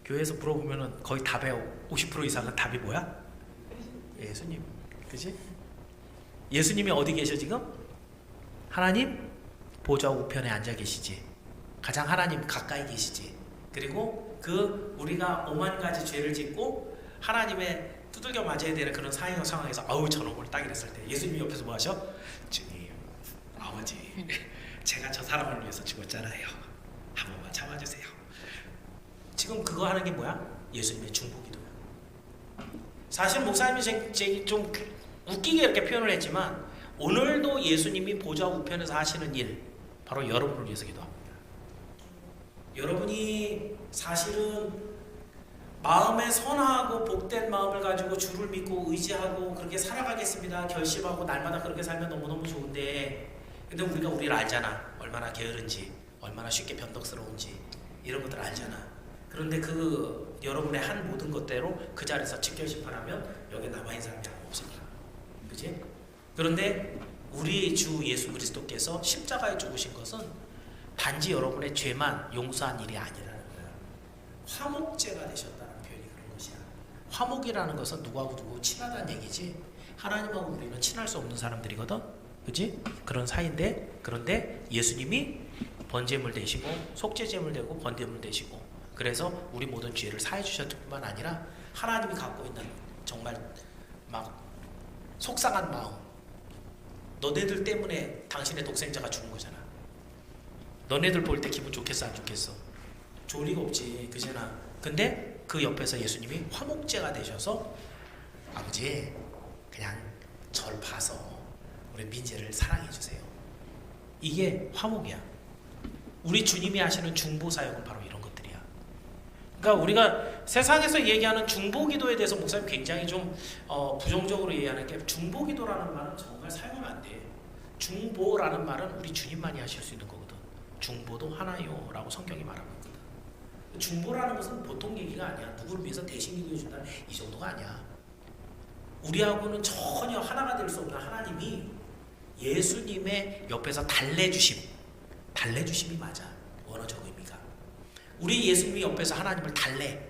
교회에서 물어보면 거의 답의 50% 이상은 답이 뭐야? 예수님. 그치? 예수님이 어디 계셔 지금? 하나님 보좌 우편에 앉아 계시지. 가장 하나님 가까이 계시지. 그리고 그 우리가 오만 가지 죄를 짓고 하나님의 두들겨 맞아야 되는 그런 상황에서 저놈을 딱 이랬을 때 예수님이 옆에서 뭐 하셔? 주님, 아버지, 제가 저 사람을 위해서 죽었잖아요. 한 번만 참아주세요. 지금 그거 하는 게 뭐야? 예수님의 중보기도야. 사실 목사님이 좀 웃기게 이렇게 표현을 했지만 오늘도 예수님이 보좌 우편에서 하시는 일 바로 여러분을 위해서 기도합니다. 여러분이 사실은 마음에 선하고 복된 마음을 가지고 주를 믿고 의지하고 그렇게 살아가겠습니다 결심하고 날마다 그렇게 살면 너무너무 좋은데, 근데 우리가 우리를 알잖아. 얼마나 게으른지, 얼마나 쉽게 변덕스러운지 이런 것들 알잖아. 그런데 그 여러분의 한 모든 것대로 그 자리에서 직결심판하면 여기 남아있는 사람이 아무 없을 거야. 그치? 그런데 우리 주 예수 그리스도께서 십자가에 죽으신 것은 단지 여러분의 죄만 용서한 일이 아니라는 거야. 화목제가 되셨다는 표현이 그런 것이야. 화목이라는 것은 누구하고 누구 친하다는 얘기지, 하나님하고 우리는 친할 수 없는 사람들이거든. 그치? 그런 사이인데, 그런데 예수님이 번제물 되시고 속죄제물 되고 번제물 되시고, 그래서 우리 모든 죄를 사해 주셨을 뿐만 아니라 하나님이 갖고 있는 정말 막 속상한 마음, 너네들 때문에 당신의 독생자가 죽은 거잖아. 너네들 볼 때 기분 좋겠어 안 좋겠어? 좋을 리가 없지. 그잖아. 근데 그 옆에서 예수님이 화목제가 되셔서 아버지 그냥 절 봐서 우리 민재를 사랑해 주세요. 이게 화목이야. 우리 주님이 하시는 중보사역은 바로 이런 것들이야. 그러니까 우리가 세상에서 얘기하는 중보기도에 대해서 목사님 굉장히 좀 부정적으로 얘기하는 게, 중보기도라는 말은 정말 사용하면 안 돼. 중보라는 말은 우리 주님만이 하실 수 있는 거거든. 중보도 하나요 라고 성경이 말하고 있거든. 중보라는 것은 보통 얘기가 아니야. 누구를 위해서 대신 기도해 준다, 이 정도가 아니야. 우리하고는 전혀 하나가 될 수 없는 하나님이 예수님의 옆에서 달래주심이 맞아. 원어적 의미가. 우리 예수님이 옆에서 하나님을 달래.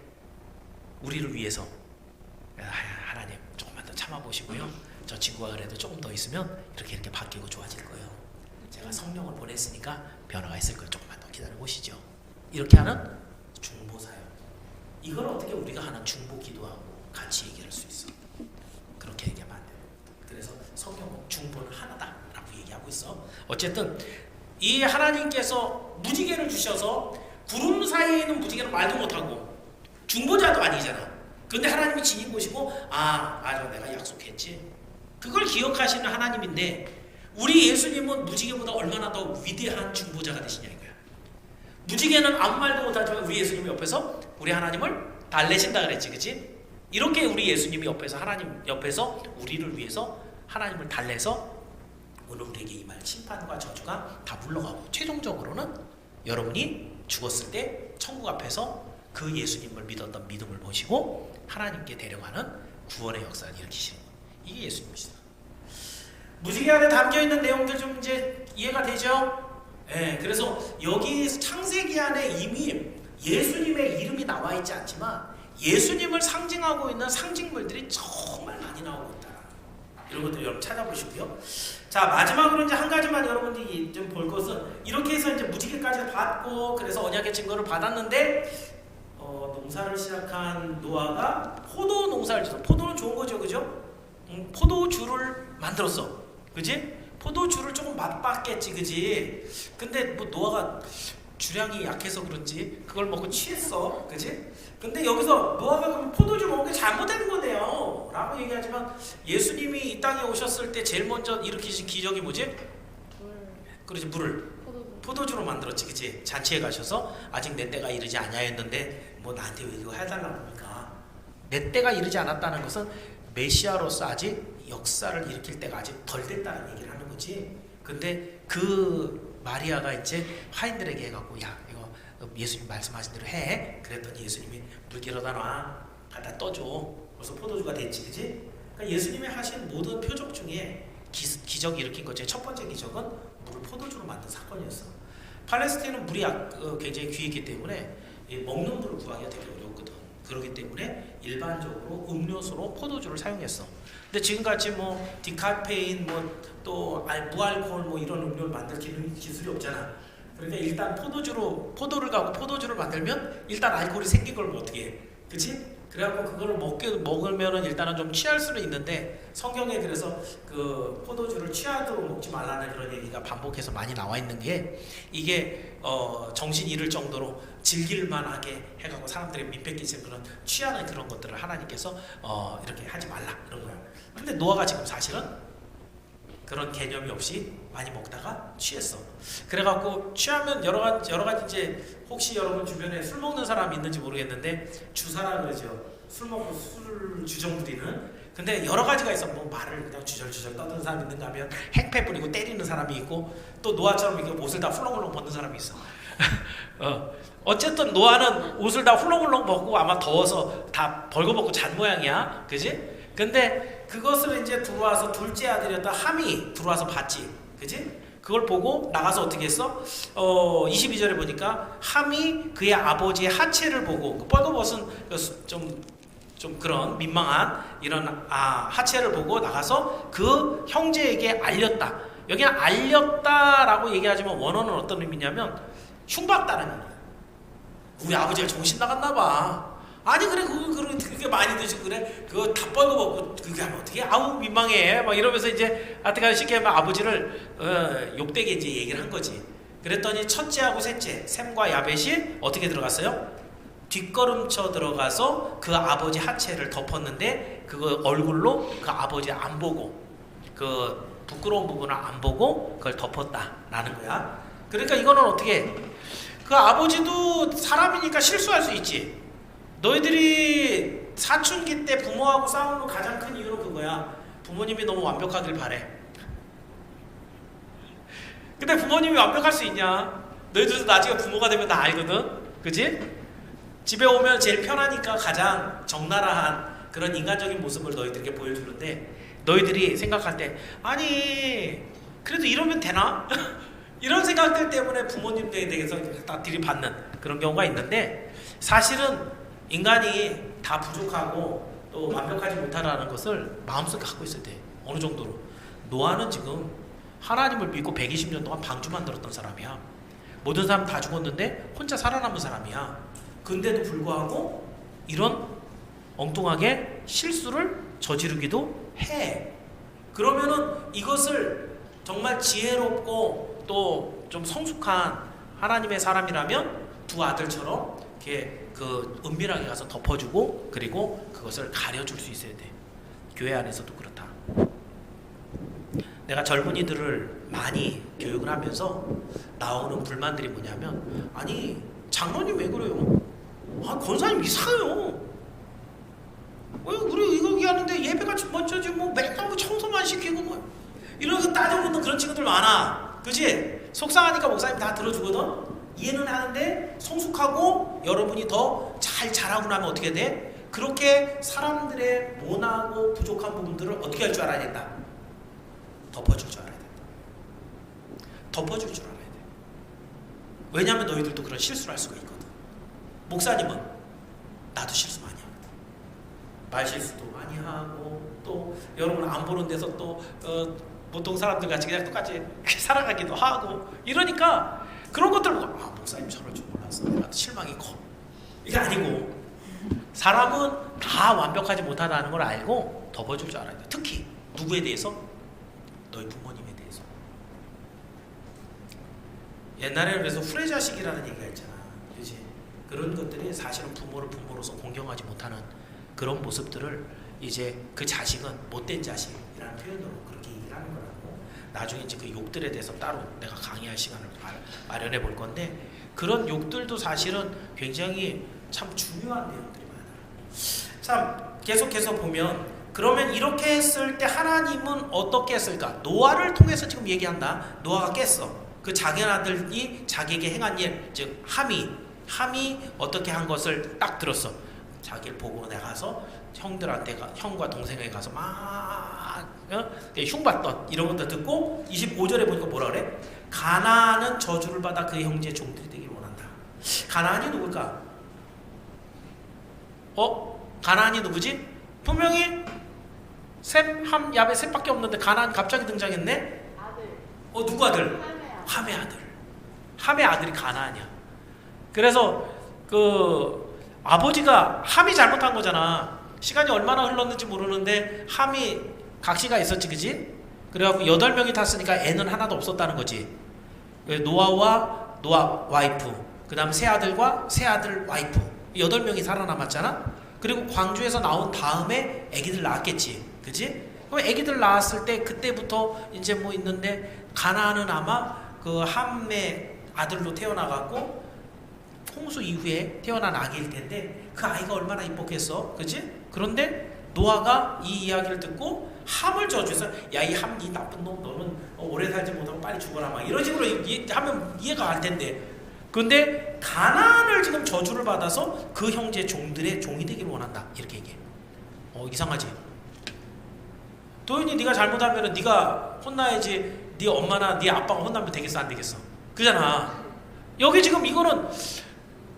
우리를 위해서. 하나님 조금만 더 참아보시고요. 저 친구가 그래도 조금 더 있으면 이렇게 바뀌고 좋아질 거예요. 제가 성령을 보냈으니까 변화가 있을 걸 조금만 더 기다려보시죠. 이렇게 하는 중보사역. 이걸 어떻게 우리가 하는 중보기도하고 같이 얘기할 수 있어? 그렇게 얘기하면 안 돼요. 그래서 성경은 중보는 하나다라고 얘기하고 있어. 어쨌든 이 하나님께서 무지개를 주셔서 구름 사이에 있는 무지개는 말도 못하고 중보자도 아니잖아. 그런데 하나님이 지닌 곳이고, 맞아, 내가 약속했지. 그걸 기억하시는 하나님인데, 우리 예수님은 무지개보다 얼마나 더 위대한 중보자가 되시냐 이거야. 무지개는 아무 말도 못하지만 우리 예수님 옆에서 우리 하나님을 달래신다 그랬지, 그치? 이렇게 우리 예수님이 옆에서 하나님 옆에서 우리를 위해서 하나님을 달래서 오늘 우리에게 임할 심판과 저주가 다 물러가고, 최종적으로는 여러분이 죽었을 때 천국 앞에서 그 예수님을 믿었던 믿음을 보시고 하나님께 데려가는 구원의 역사를 일으키시는 것. 이게 예수님이시다. 무지개 안에 담겨있는 내용들 좀 이제 이해가 되죠? 예, 그래서 여기 창세기 안에 이미 예수님의 이름이 나와 있지 않지만 예수님을 상징하고 있는 상징물들이 정말 많이 나오고 있다. 이런 것들 여러분 찾아보시고요. 자, 마지막으로 이제 한 가지만 여러분들이 좀 볼 것은 이렇게 해서 이제 무지개까지 받고 그래서 언약의 증거를 받았는데 농사를 시작한 노아가 포도 농사를 짓어. 포도는 좋은 거죠, 그죠? 포도주를 만들었어, 그지? 포도주를 조금 맛봤겠지, 그지? 근데 뭐 노아가 주량이 약해서 그런지 그걸 먹고 취했어, 그지? 근데 여기서 노아가 그럼 포도주 먹은 게 잘못된 거네요 라고 얘기하지만 예수님이 이 땅에 오셨을 때 제일 먼저 일으키신 기적이 뭐지? 물, 그렇지, 물을 포도주. 포도주로 만들었지, 그치? 잔치에 가셔서 아직 내 때가 이르지 아니하였는데 뭐 나한테 왜 이거 해달라고 합니까? 내 때가 이르지 않았다는 것은 메시아로서 아직 역사를 일으킬 때가 아직 덜 됐다는 얘기를 하는 거지. 근데 그 마리아가 이제 화인들에게 해갖고 야 이거 예수님 말씀하신 대로 해. 그랬더니 예수님이 물 길어다 놔, 갖다 떠줘. 그래서 포도주가 됐지, 그치? 그러니까 예수님이 하신 모든 표적 중에 기적이 일으킨 것 중에 첫 번째 기적은 물을 포도주로 만든 사건이었어. 팔레스타인은 물이 굉장히 귀했기 때문에 먹는 물을 구하기가 되게 어려웠거든. 그렇기 때문에 일반적으로 음료수로 포도주를 사용했어. 근데 지금같이 뭐 디카페인 또 무알코올 뭐 이런 음료를 만들 기술이 없잖아. 그러니까 일단 포도를 갖고 포도주를 만들면 일단 알코올이 생긴 걸 어떻게 해, 그치? 그래갖고 그걸 먹으면은 일단은 좀 취할 수는 있는데 성경에 그래서 그 포도주를 취하도록 먹지 말라는 그런 얘기가 반복해서 많이 나와 있는 게 이게 정신 잃을 정도로 즐길만하게 해갖고 사람들이 민폐 끼치는 그런 취하는 그런 것들을 하나님께서 이렇게 하지 말라 이런 거야. 근데 노아가 지금 사실은 그런 개념이 없이 많이 먹다가 취했어. 그래갖고 취하면 여러 가지 이제 혹시 여러분 주변에 술 먹는 사람이 있는지 모르겠는데 주사라 그러죠. 술 먹고 술 주정 부리는. 근데 여러 가지가 있어. 뭐 말을 그냥 주절주절 떠드는 사람이 있는가 하면 행패 부리고 때리는 사람이 있고 또 노아처럼 이렇게 옷을 다 훌렁훌렁 벗는 사람이 있어. 어쨌든 노아는 옷을 다 훌렁훌렁 벗고 아마 더워서 다 벌거벗고 잔 모양이야, 그지? 근데 그것을 이제 들어와서 둘째 아들이었던 함이 들어와서 봤지, 그지? 그걸 보고 나가서 어떻게 했어? 22절에 보니까 함이 그의 아버지의 하체를 보고 그 뻘거벗은 좀 그런 민망한 이런 하체를 보고 나가서 그 형제에게 알렸다. 여기 알렸다라고 얘기하지만 원어는 어떤 의미냐면 흉봤다는 의미야. 우리 아버지가 정신 나갔나 봐. 아니 그래 그게 많이 드시고 그래 그거 다 뻘거벗고 그게 하면 어떻게 아우 민망해 막 이러면서 이제 하여튼간 쉽게 하면 아버지를 욕되게 이제 얘기를 한 거지. 그랬더니 첫째하고 셋째 셈과 야벳이 어떻게 들어갔어요? 뒷걸음쳐 들어가서 그 아버지 하체를 덮었는데 그 얼굴로 그 아버지 안 보고 그 부끄러운 부분을 안 보고 그걸 덮었다라는 거야. 그러니까 이거는 어떻게 그 아버지도 사람이니까 실수할 수 있지. 너희들이 사춘기 때 부모하고 싸우는 가장 큰 이유는 그거야. 부모님이 너무 완벽하길 바래. 근데 부모님이 완벽할 수 있냐? 너희들도 나중에 부모가 되면 다 알거든, 그치? 집에 오면 제일 편하니까 가장 적나라한 그런 인간적인 모습을 너희들에게 보여주는데 너희들이 생각할 때 아니 그래도 이러면 되나? 이런 생각들 때문에 부모님들에 대해서 다 들이받는 그런 경우가 있는데 사실은 인간이 다 부족하고 또 완벽하지 못하다는 것을 마음속에 갖고 있어야 돼. 어느 정도로. 노아는 지금 하나님을 믿고 120년 동안 방주 만들었던 사람이야. 모든 사람 다 죽었는데 혼자 살아남은 사람이야. 근데도 불구하고 이런 엉뚱하게 실수를 저지르기도 해. 그러면은 이것을 정말 지혜롭고 또 좀 성숙한 하나님의 사람이라면 두 아들처럼 이렇게 그 은밀하게 가서 덮어주고 그리고 그것을 가려줄 수 있어야 돼. 교회 안에서도 그렇다. 내가 젊은이들을 많이 교육을 하면서 나오는 불만들이 뭐냐면 아니 장로님 왜 그래요? 권사님 이상해요. 왜 우리 이거 얘기하는데 예배가 먼저지 뭐 맨날 뭐 청소만 시키고 뭐 이런 거 따져보는 그런 친구들 많아. 그치? 속상하니까 목사님 다 들어주거든? 이해는 하는데 성숙하고 여러분이 더 잘 자라고 나면 어떻게 돼? 그렇게 사람들의 모나고 부족한 부분들을 어떻게 할 줄 알아야 된다? 덮어줄 줄 알아야 된다. 덮어줄 줄 알아야 돼. 왜냐하면 너희들도 그런 실수를 할 수가 있거든. 목사님은 나도 실수 많이 하거든. 말 실수도 많이 하고 또 여러분 안 보는 데서 또 보통 사람들 같이 그냥 똑같이 살아가기도 하고 이러니까 그런 것들 보고 아 목사님 저럴 줄 몰랐어. 내가 실망이 커. 이게 아니고 사람은 다 완벽하지 못하다는 걸 알고 덮어줄 줄 알아야 돼. 특히 누구에 대해서? 너희 부모님에 대해서. 옛날에는 그래서 후레자식이라는 얘기가 있잖아. 그렇지? 그런 것들이 사실은 부모를 부모로서 공경하지 못하는 그런 모습들을 이제 그 자식은 못된 자식이라는 표현으로 그렇게 얘기를 하는 거라고. 나중에 이제 그 욕들에 대해서 따로 내가 강의할 시간을 마련해 볼 건데 그런 욕들도 사실은 굉장히 참 중요한 내용들이 많아요. 참 계속해서 보면 그러면 이렇게 했을 때 하나님은 어떻게 했을까? 노아를 통해서 지금 얘기한다. 노아가 깼어. 그 작은 아들이 자기에게 행한 일, 즉 함이 어떻게 한 것을 딱 들었어. 자기를 보고 나가서 형들한테 형과 동생에게 가서 막 흉봤던 이런 것도 듣고 25절에 보니까 뭐라 그래? 가나안은 저주를 받아 그의 형제 종들이 되기를 원한다. 가나안이 누굴까? 가나안이 누구지? 분명히 셈, 함, 야벳 셋밖에 없는데 가나안 갑자기 등장했네? 아들. 누구 아들? 함의 아들. 함의 아들이 가나안이야. 그래서 그 아버지가 함이 잘못한 거잖아. 시간이 얼마나 흘렀는지 모르는데 함이 각시가 있었지, 그지? 그래갖고 8명이 탔으니까 애는 하나도 없었다는 거지. 노아와 노아 와이프, 그 다음 세 아들과 세 아들 와이프 8명이 살아남았잖아. 그리고 광주에서 나온 다음에 애기들 낳았겠지, 그지? 그럼 애기들 낳았을 때 그때부터 이제 뭐 있는데 가나안은 아마 그 함의 아들로 태어나갖고 홍수 이후에 태어난 아기일 텐데 그 아이가 얼마나 이뻤겠어, 그지? 그런데 노아가 이 이야기를 듣고 함을 저주해서 야 이 함 이 나쁜 놈 너는 오래 살지 못하고 빨리 죽어라 막 이런 식으로 하면 이해가 갈 텐데 근데 가나안을 지금 저주를 받아서 그 형제 종들의 종이 되기를 원한다 이렇게 얘기해. 이상하지? 도윤이 네가 잘못하면 네가 혼나야지. 네 엄마나 네 아빠가 혼나면 되겠어 안 되겠어? 그잖아. 여기 지금 이거는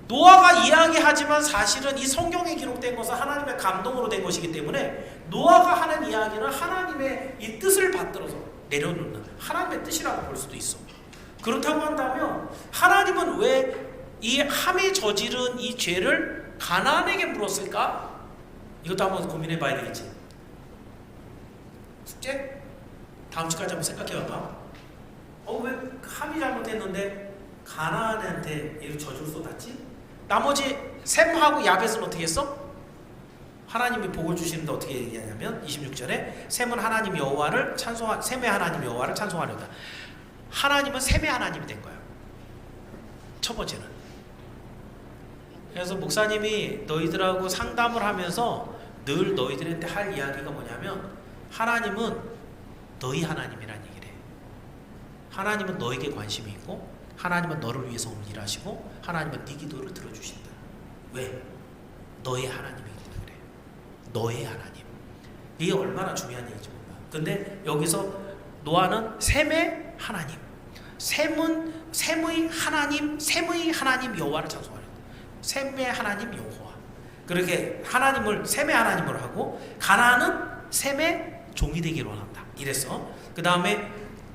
노아가 이야기하지만 사실은 이 성경에 기록된 것은 하나님의 감동으로 된 것이기 때문에 노아가 하는 이야기는 하나님의 이 뜻을 받들어서 내려놓는 하나님의 뜻이라고 볼 수도 있어. 그렇다고 한다면 하나님은 왜 이 함이 저지른 이 죄를 가나안에게 물었을까? 이것도 한번 고민해 봐야 되겠지. 숙제? 다음 주까지 한번 생각해 봐봐. 왜 함이 잘못했는데 가나안한테 이렇게 저주를 쏟았지? 나머지 셈하고 야벳은 어떻게 했어? 하나님이 복을 주시는데 어떻게 얘기하냐면 26절에 셈은 하나님 여호와를 셈의 하나님 여호와를 찬송하려다. 하나님은 셈의 하나님이 된 거야. 첫 번째는. 그래서 목사님이 너희들하고 상담을 하면서 늘 너희들한테 할 이야기가 뭐냐면 하나님은 너희 하나님이란 얘기를 해. 하나님은 너에게 관심이 있고 하나님은 너를 위해서 일하시고 하나님은 네 기도를 들어주신다. 왜? 너의 하나님이기 때문에. 너의 하나님. 이게 얼마나 중요한 얘기인지 몰라. 근데 여기서 노아는 셈의 하나님, 셈의 하나님 여호와를 찬송하려. 셈의 하나님 여호와. 그렇게 하나님을 셈의 하나님으로 하고 가나안은 셈의 종이 되기를 원한다. 이랬어. 그 다음에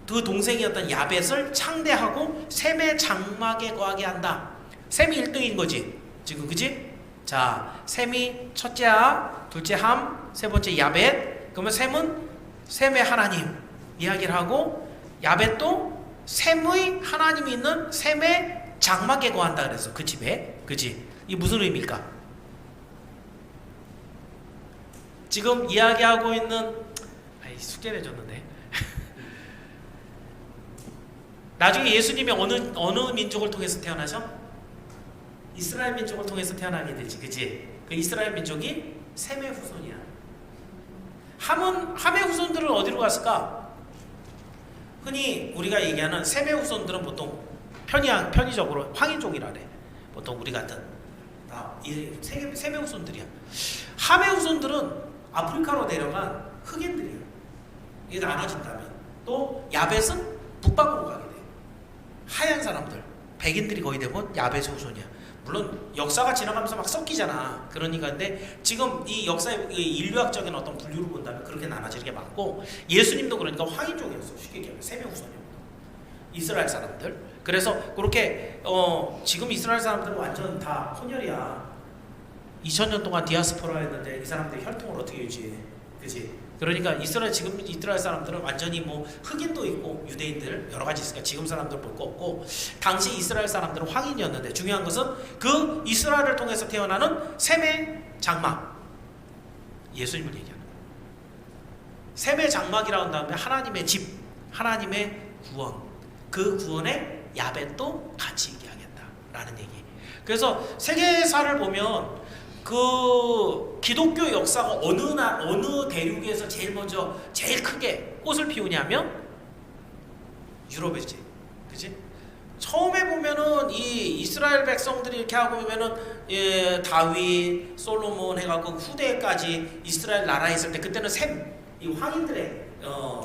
그 동생이었던 야벳을 창대하고 셈의 장막에 거하게 한다. 셈이 1등인 거지 지금, 그지? 자, 셈이 첫째야, 둘째 함, 세 번째 야벳. 그러면 셈은 셈의 하나님 이야기를 하고 야벳도 셈의 하나님이 있는 셈의 장막에 거한다 그래서 그 집에, 그지? 이게 무슨 의미일까? 지금 이야기하고 있는 숙제를 해줬는데 나중에 예수님이 어느 민족을 통해서 태어나셔? 이스라엘 민족을 통해서 태어나게 되지, 그치? 그 이스라엘 민족이 셈의 후손이야. 함의 후손들은 어디로 갔을까? 흔히 우리가 얘기하는 셈의 후손들은 보통 편의적으로 황인종이라래. 보통 우리 같은 이 세계 후손들이야. 함의 후손들은 아프리카로 내려간 흑인들이야. 이게 나눠진다면 또 야벳은 북방으로 가게 돼. 하얀 사람들, 백인들이 거의 대부분 야벳의 후손이야. 물론 역사가 지나가면서 막 섞이잖아. 그러니까 근데 지금 이 역사의 인류학적인 어떤 분류를 본다면 그렇게 나눠지는 게 맞고, 예수님도 그러니까 황인종이었어. 쉽게 얘기하면 세명 후손이었고 이스라엘 사람들. 그래서 그렇게 지금 이스라엘 사람들은 완전 다 혼혈이야. 2000년 동안 디아스포라였는데 이 사람들 혈통을 어떻게 유지해? 그지? 그러니까 지금 이스라엘 사람들은 완전히 뭐 흑인도 있고 유대인들 여러 가지 있으니까 지금 사람들 볼 거 없고, 당시 이스라엘 사람들은 황인이었는데 중요한 것은 그 이스라엘을 통해서 태어나는 셈의 장막, 예수님을 얘기하는 거예요. 셈의 장막이라고 한 다음에 하나님의 집, 하나님의 구원, 그 구원에 야벳도 같이 얘기하겠다라는 얘기. 그래서 세계사를 보면 그 기독교 역사가 어느 대륙에서 제일 크게 꽃을 피우냐면 유럽이지, 그지? 처음에 보면은 이 이스라엘 백성들이 이렇게 하고 보면은 다윗, 솔로몬 해갖고 후대까지 이스라엘 나라에 있을 때 그때는 이 황인들의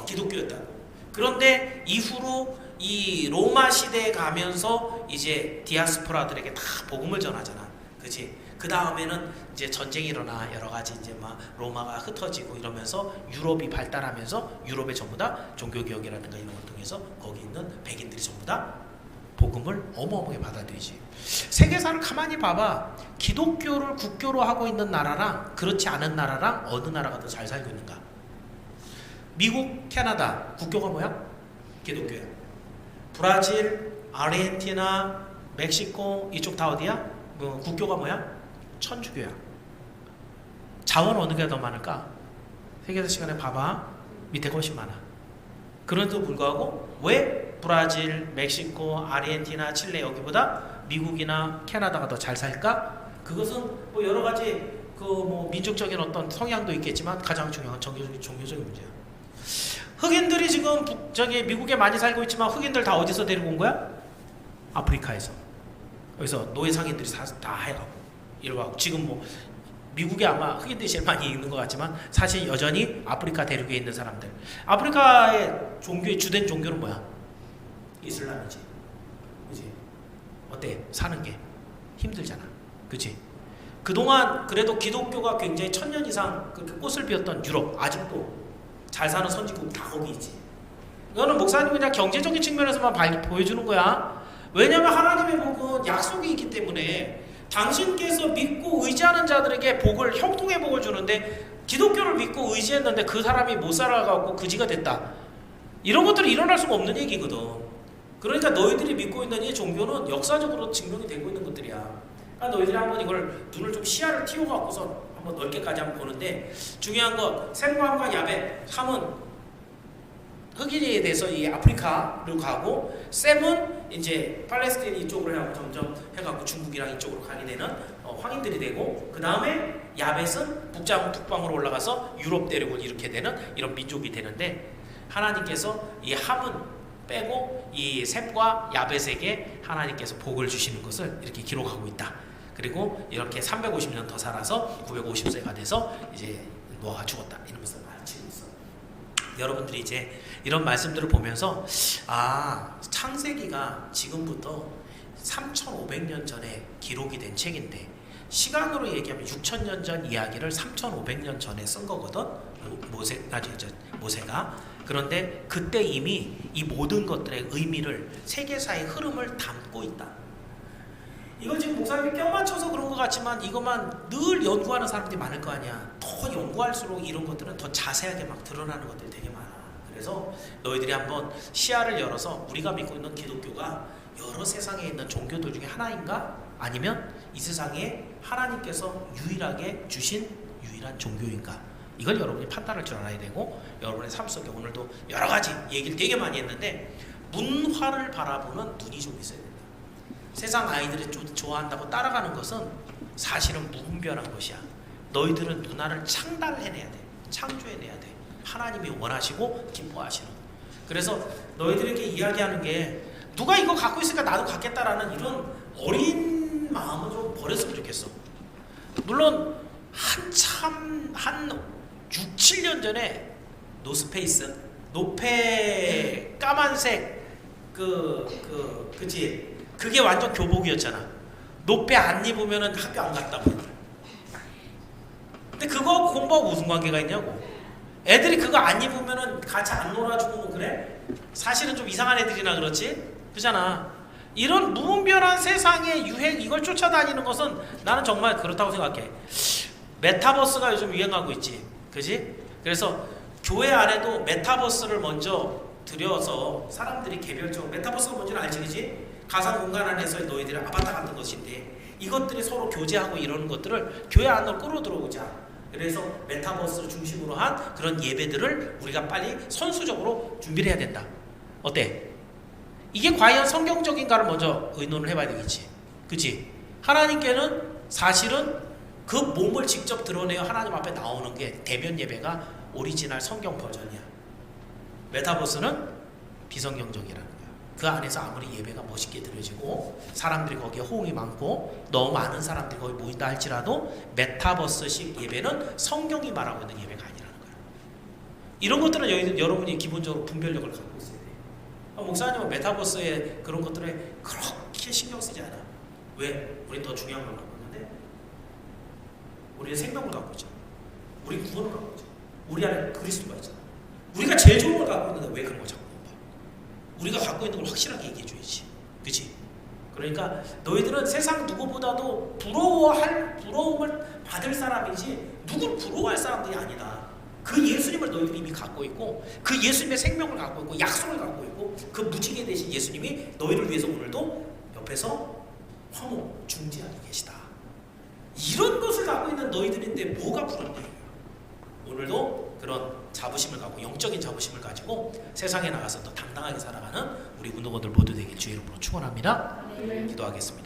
기독교였다고. 그런데 이후로 이 로마 시대에 가면서 이제 디아스포라들에게 다 복음을 전하잖아, 그지? 그 다음에는 이제 전쟁이 일어나 여러 가지 이제 막 로마가 흩어지고 이러면서 유럽이 발달하면서 유럽의 전부 다 종교개혁이라든가 이런 걸 통해서 거기 있는 백인들이 전부 다 복음을 어마어마하게 받아들이지. 세계사를 가만히 봐봐. 기독교를 국교로 하고 있는 나라랑 그렇지 않은 나라랑 어느 나라가 더 잘 살고 있는가? 미국, 캐나다 국교가 뭐야? 기독교야. 브라질, 아르헨티나, 멕시코 이쪽 다 어디야? 국교가 뭐야? 천주교야. 자원 어느 게 더 많을까? 세계사 시간에 봐봐. 밑에가 훨씬 많아. 그런데도 불구하고 왜 브라질, 멕시코, 아르헨티나, 칠레 여기보다 미국이나 캐나다가 더 잘 살까? 그것은 뭐 여러 가지 그 뭐 민족적인 어떤 성향도 있겠지만 가장 중요한 종교적인 문제야. 흑인들이 지금 미국에 많이 살고 있지만 흑인들 다 어디서 데리고 온 거야? 아프리카에서. 여기서 노예 상인들이 다 해가고 이러고 지금 뭐 미국에 아마 흑인들이 제일 많이 있는 것 같지만 사실 여전히 아프리카 대륙에 있는 사람들. 아프리카의 종교의 주된 종교는 뭐야? 이슬람이지. 그지? 어때? 사는 게 힘들잖아. 그지? 그동안 그래도 기독교가 굉장히 1000년 이상 그렇게 꽃을 피웠던 유럽, 아직도 잘 사는 선진국 다 거기 있지. 이거는 목사님이 그냥 경제적인 측면에서만 보여주는 거야. 왜냐하면 하나님의 복은 약속이 있기 때문에 당신께서 믿고 의지하는 자들에게 복을, 형통의 복을 주는데 기독교를 믿고 의지했는데 그 사람이 못 살아가고 그지가 됐다. 이런 것들이 일어날 수가 없는 얘기거든. 그러니까 너희들이 믿고 있는 이 종교는 역사적으로 증명이 되고 있는 것들이야. 그러니까 너희들이 한번 이걸 눈을 좀 시야를 틔워갖고서 한번 넓게까지 한번 보는데, 중요한 건 셈과 야벳, 함은 흑인에 대해서 이 아프리카로 가고, 셈은 이제 팔레스타인 이쪽으로 해갖고 점점 해갖고 중국이랑 이쪽으로 가게 되는 황인들이 되고, 그 다음에 야벳은 북방으로 올라가서 유럽 대륙을 이렇게 되는 이런 민족이 되는데, 하나님께서 이 함은 빼고 이 셈과 야벳에게 하나님께서 복을 주시는 것을 이렇게 기록하고 있다. 그리고 이렇게 350년 더 살아서 950세가 돼서 이제 노아가 죽었다 이러면서 말치고 있어. 여러분들이 이제 이런 말씀들을 보면서 창세기가 지금부터 3500년 전에 기록이 된 책인데, 시간으로 얘기하면 6000년 전 이야기를 3500년 전에 쓴 거거든, 모세가. 그런데 그때 이미 이 모든 것들의 의미를, 세계사의 흐름을 담고 있다. 이거 지금 목사님이 껴 맞춰서 그런 것 같지만 이것만 늘 연구하는 사람들이 많을 거 아니야. 더 연구할수록 이런 것들은 더 자세하게 막 드러나는 것들이 되게 많아. 그래서 너희들이 한번 시야를 열어서 우리가 믿고 있는 기독교가 여러 세상에 있는 종교들 중에 하나인가? 아니면 이 세상에 하나님께서 유일하게 주신 유일한 종교인가? 이걸 여러분이 판단할 줄 알아야 되고, 여러분의 삶 속에 오늘도 여러 가지 얘기를 되게 많이 했는데, 문화를 바라보는 눈이 좀 있어야 된다. 세상 아이들이 좋아한다고 따라가는 것은 사실은 무분별한 것이야. 너희들은 문화를 창달해내야 돼. 창조해내야 돼. 하나님이 원하시고 기뻐하시는. 그래서 너희들에게 이야기하는 게, 누가 이거 갖고 있으니까 나도 갖겠다라는 이런 어린 마음은 좀 버렸으면 좋겠어. 물론 한참 한 6, 7년 전에 노스페이스 노페 까만색 그지 그게 완전 교복이었잖아. 노페 안 입으면은 학교 안 갔다고. 근데 그거 공부하고 무슨 관계가 있냐고. 애들이 그거 안 입으면은 같이 안 놀아주고 뭐 그래? 사실은 좀 이상한 애들이나 그렇지? 그잖아. 이런 무분별한 세상의 유행 이걸 쫓아다니는 것은 나는 정말 그렇다고 생각해. 메타버스가 요즘 유행하고 있지. 그지? 그래서 교회 안에도 메타버스를 먼저 들여서 사람들이 개별적으로 메타버스가 뭔지는 알지 그지? 가상 공간 안에서 너희들의 아바타 같은 것인데 이것들이 서로 교제하고 이러는 것들을 교회 안으로 끌어들어오자. 그래서 메타버스를 중심으로 한 그런 예배들을 우리가 빨리 선수적으로 준비를 해야 된다. 어때? 이게 과연 성경적인가를 먼저 의논을 해봐야 되겠지. 그치? 하나님께는 사실은 그 몸을 직접 드러내어 하나님 앞에 나오는 게 대면 예배가 오리지널 성경 버전이야. 메타버스는 비성경적이라는 거야. 그 안에서 아무리 예배가 멋있게 드려지고 사람들이 거기에 호응이 많고 너무 많은 사람들이 거기 모인다 할지라도 메타버스식 예배는 성경이 말하고 있는 예배가 아니라는 거야. 이런 것들은 여러분이 기본적으로 분별력을 갖고 있어야 돼. 목사님은 메타버스의 그런 것들에 그렇게 신경 쓰지 않아. 왜? 우리 더 중요한 걸 갖고 있는데 우리는 생명을 갖고 있잖아. 우리 구원을 갖고 있잖아. 우리 안에 그리스도가 있잖아. 우리가 제일 좋은 걸 갖고 있는데 왜 그런 걸 자꾸 못 봐? 우리가 갖고 있는 걸 확실하게 얘기해줘야지. 그치? 그러니까 너희들은 세상 누구보다도 부러움을 받을 사람이지 누굴 부러워할 사람들이 아니다. 그 예수님을 너희들이 이미 갖고 있고 그 예수님의 생명을 갖고 있고 약속을 갖고 있고 그 무지개 되신 예수님이 너희를 위해서 오늘도 옆에서 화목 중지하고 계시다. 이런 것을 갖고 있는 너희들인데 뭐가 부럽냐. 오늘도 그런 자부심을 갖고 영적인 자부심을 가지고 세상에 나가서 더 당당하게 살아가는 우리 운동원들 모두 되길 주의 이름으로 축원합니다. 기도하겠습니다.